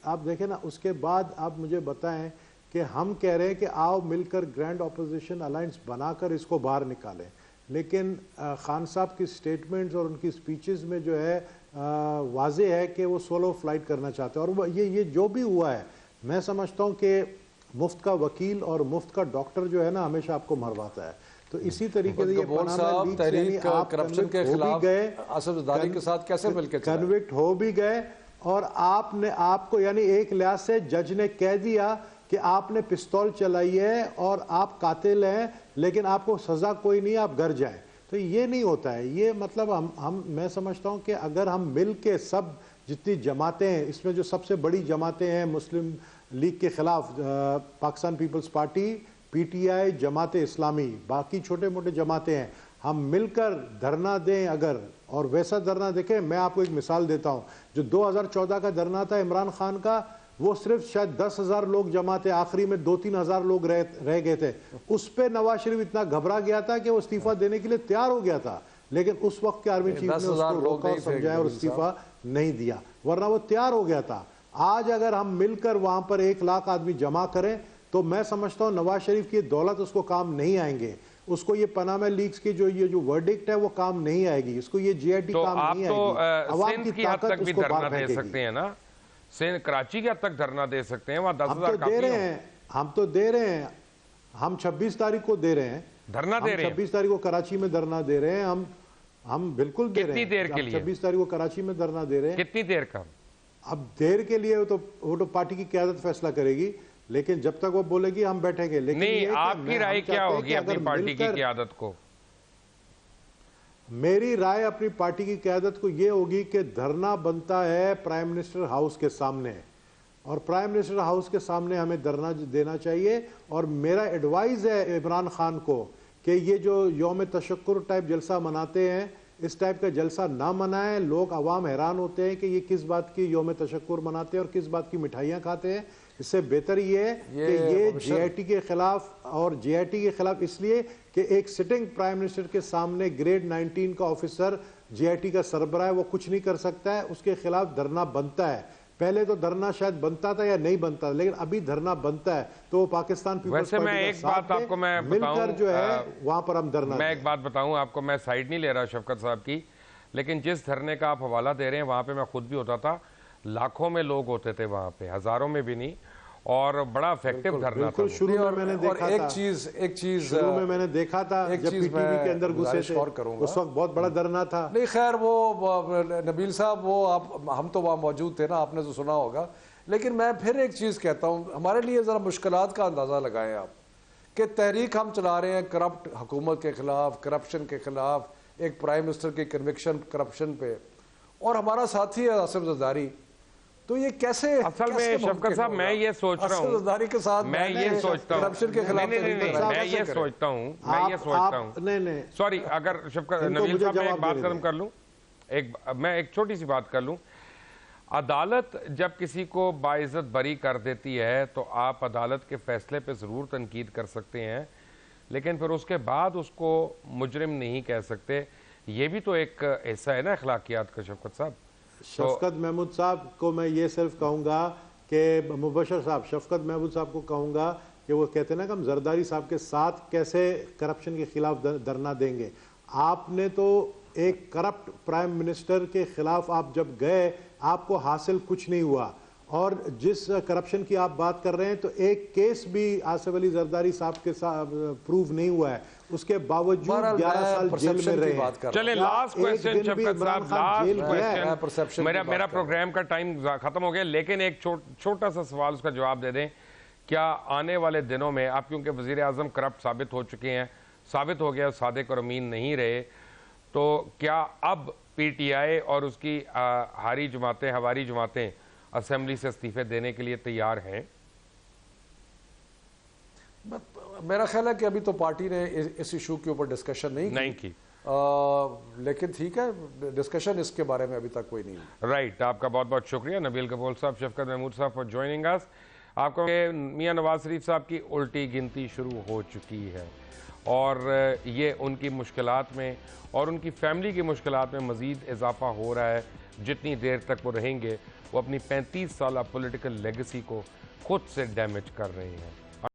आप देखें ना, उसके बाद आप मुझे बताएं कि हम कह रहे हैं कि आओ मिलकर ग्रैंड ऑपोजिशन अलायंस बनाकर इसको बाहर निकालें, लेकिन खान साहब की स्टेटमेंट्स और उनकी स्पीचेस में जो है वाजे है कि वो सोलो फ्लाइट करना चाहते हैं। और ये जो भी हुआ है, मैं समझता हूँ कि मुफ्त का वकील और मुफ्त का डॉक्टर जो है ना हमेशा आपको मरवाता है। तो इसी तरीके से ये करप्शन के खिलाफ गए, आसिफ जरदारी के साथ कैसे मिलकर कन्विक्ट हो भी गए, और आपको यानी एक लिहाज से जज ने कह दिया कि आपने पिस्तौल चलाई है और आप कातिल हैं, लेकिन आपको सजा कोई नहीं, आप घर जाएं। तो ये नहीं होता है। ये मतलब मैं समझता हूँ कि अगर हम मिल के सब जितनी जमातें हैं, इसमें जो सबसे बड़ी जमातें हैं मुस्लिम लीग के खिलाफ Pakistan peoples party, PTI, Jamaat Islami, बाकी छोटे मोटे जमातें हैं, हम मिलकर धरना दें अगर, और वैसा धरना देखें। मैं आपको एक मिसाल देता हूं, जो 2014 का धरना था इमरान खान का, वो सिर्फ शायद 10,000 लोग जमा थे, आखिरी में 2-3 हज़ार लोग रह गए थे। उस पे नवाज शरीफ इतना घबरा गया था कि वो इस्तीफा देने के लिए तैयार हो गया था, लेकिन उस वक्त के आर्मी चीफ ने उसको रोका और समझाया और इस्तीफा नहीं दिया, वरना वो तैयार हो गया था। आज अगर हम मिलकर वहां पर 1 लाख आदमी जमा करें तो मैं समझता हूं नवाज शरीफ की दौलत उसको काम नहीं आएंगे, उसको ये पनामा लीक्स की जो वर्डिक्ट है वो काम नहीं आएगी, इसको ये जीआईटी काम नहीं आएगी। अवाम की ताकत उसको धरना दे सकते हैं ना, सेन कराची के हद तक धरना दे सकते हैं, वहां 10,000 दे रहे हैं, हम तो दे रहे हैं, हम 26 तारीख को दे रहे हैं धरना, दे रहे हैं 26 तारीख को कराची में धरना दे रहे हैं, हम बिल्कुल दे रहे हैं। कितनी देर के लिए? 26 तारीख को कराची में धरना दे रहे हैं। कितनी देर का? अब देर के लिए वो तो पार्टी की क़यादत फैसला करेगी, लेकिन जब तक वो बोलेगी हम बैठेंगे। लेकिन नहीं, आपकी राय क्या होगी अपनी पार्टी की क़यादत को? मेरी राय अपनी पार्टी की क़यादत को ये होगी कि धरना बनता है प्राइम मिनिस्टर हाउस के सामने, और प्राइम मिनिस्टर हाउस के सामने हमें धरना देना चाहिए। और मेरा एडवाइस है इमरान खान को कि ये जो यौम तशक्कुर टाइप जलसा मनाते हैं, इस टाइप का जलसा ना मनाएं। लोग अवाम हैरान होते हैं कि ये किस बात की यौम तशक्कुर मनाते हैं और किस बात की मिठाइयाँ खाते हैं। इससे बेहतर ये है कि ये जीआईटी के खिलाफ, और जीआईटी के खिलाफ इसलिए कि एक सिटिंग प्राइम मिनिस्टर के सामने ग्रेड 19 का ऑफिसर जीआईटी का सरबराह है, वो कुछ नहीं कर सकता है, उसके खिलाफ धरना बनता है। पहले तो धरना शायद बनता था या नहीं बनता, लेकिन अभी धरना बनता है, तो वो पाकिस्तान पीपल्स पार्टी मैं एक बात आपको मैं मिलकर जो है वहां पर हम धरना। मैं एक बात बताऊं आपको, मैं साइड नहीं ले रहा शफकत साहब की, लेकिन जिस धरने का आप हवाला दे रहे हैं वहां पे मैं खुद भी होता था, लाखों में लोग होते थे वहां पे, हजारों में भी नहीं, और बड़ा इफेक्टिव धरना था। शुरू में मैंने देखा था, एक चीज शुरू में मैंने देखा था जब पीटीवी के अंदर घुसे थे, उस वक्त बहुत बड़ा धरना था। नहीं खैर, वो नबील साहब, वो हम तो वहाँ मौजूद थे ना, आपने तो सुना होगा। लेकिन मैं फिर एक चीज़ कहता हूँ, हमारे लिए ज़रा मुश्किलात का अंदाज़ा लगाएं आप, कि तहरीक हम चला रहे हैं करप्ट हुकूमत के खिलाफ, करप्शन के खिलाफ, एक प्राइम मिनिस्टर की कन्विक्शन करप्शन पे, और हमारा साथी है आसिफ जरदारी। तो ये कैसे असल में शफकत साहब, मैं ये सोच रहा हूँ, के साथ मैं ये सोचता हूँ करप्शन के खिलाफ, मैं ये सोचता हूँ, नहीं सॉरी, अगर शफकत नबील साहब मैं एक बात खत्म कर लूँ, मैं एक छोटी सी बात कर लूँ। अदालत जब किसी को बाइज्जत बरी कर देती है तो आप अदालत के फैसले पे ज़रूर तनकीद कर सकते हैं, लेकिन फिर उसके बाद उसको मुजरिम नहीं कह सकते। ये भी तो एक हिस्सा है ना अखलाकियात का शफकत साहब। शफकत महमूद साहब को मैं ये सिर्फ कहूँगा कि मुबशर साहब, शफकत महमूद साहब को कहूँगा कि वो कहते हैं ना कि हम जरदारी साहब के साथ कैसे करप्शन के खिलाफ धरना देंगे। आपने तो एक करप्ट प्राइम मिनिस्टर के खिलाफ आप जब गए, आपको हासिल कुछ नहीं हुआ, और जिस करप्शन की आप बात कर रहे हैं तो एक केस भी आसिफ अली जरदारी साहब के साथ प्रूव नहीं हुआ है, उसके बावजूद 11 साल जेल में रहे। चले लास्ट क्वेश्चन शफकत साहब, लास्ट क्वेश्चन, मेरा प्रोग्राम का टाइम खत्म हो गया, लेकिन एक छोटा सा सवाल उसका जवाब दे दें क्या आने वाले दिनों में आप, क्योंकि वज़ीर आज़म करप्ट साबित हो चुके हैं, साबित हो गया सादिक और अमीन नहीं रहे, तो क्या अब पीटीआई और उसकी हारी जमातें, हवारी जमातें असेंबली से इस्तीफे देने के लिए तैयार हैं? मेरा ख्याल है कि अभी तो पार्टी ने इस इशू के ऊपर डिस्कशन नहीं की। लेकिन ठीक है, डिस्कशन इसके बारे में अभी तक कोई नहीं है। राइट, आपका बहुत बहुत शुक्रिया नबील कपूर साहब, शफकत महमूद साहब फॉर ज्वाइनिंग अस। आपको मियां नवाज शरीफ साहब की उल्टी गिनती शुरू हो चुकी है और ये उनकी मुश्किलात में और उनकी फैमिली की मुश्किलात में मज़ीद इजाफा हो रहा है। जितनी देर तक वो रहेंगे वो अपनी 35 साल पॉलिटिकल लेगेसी को खुद से डैमेज कर रहे हैं।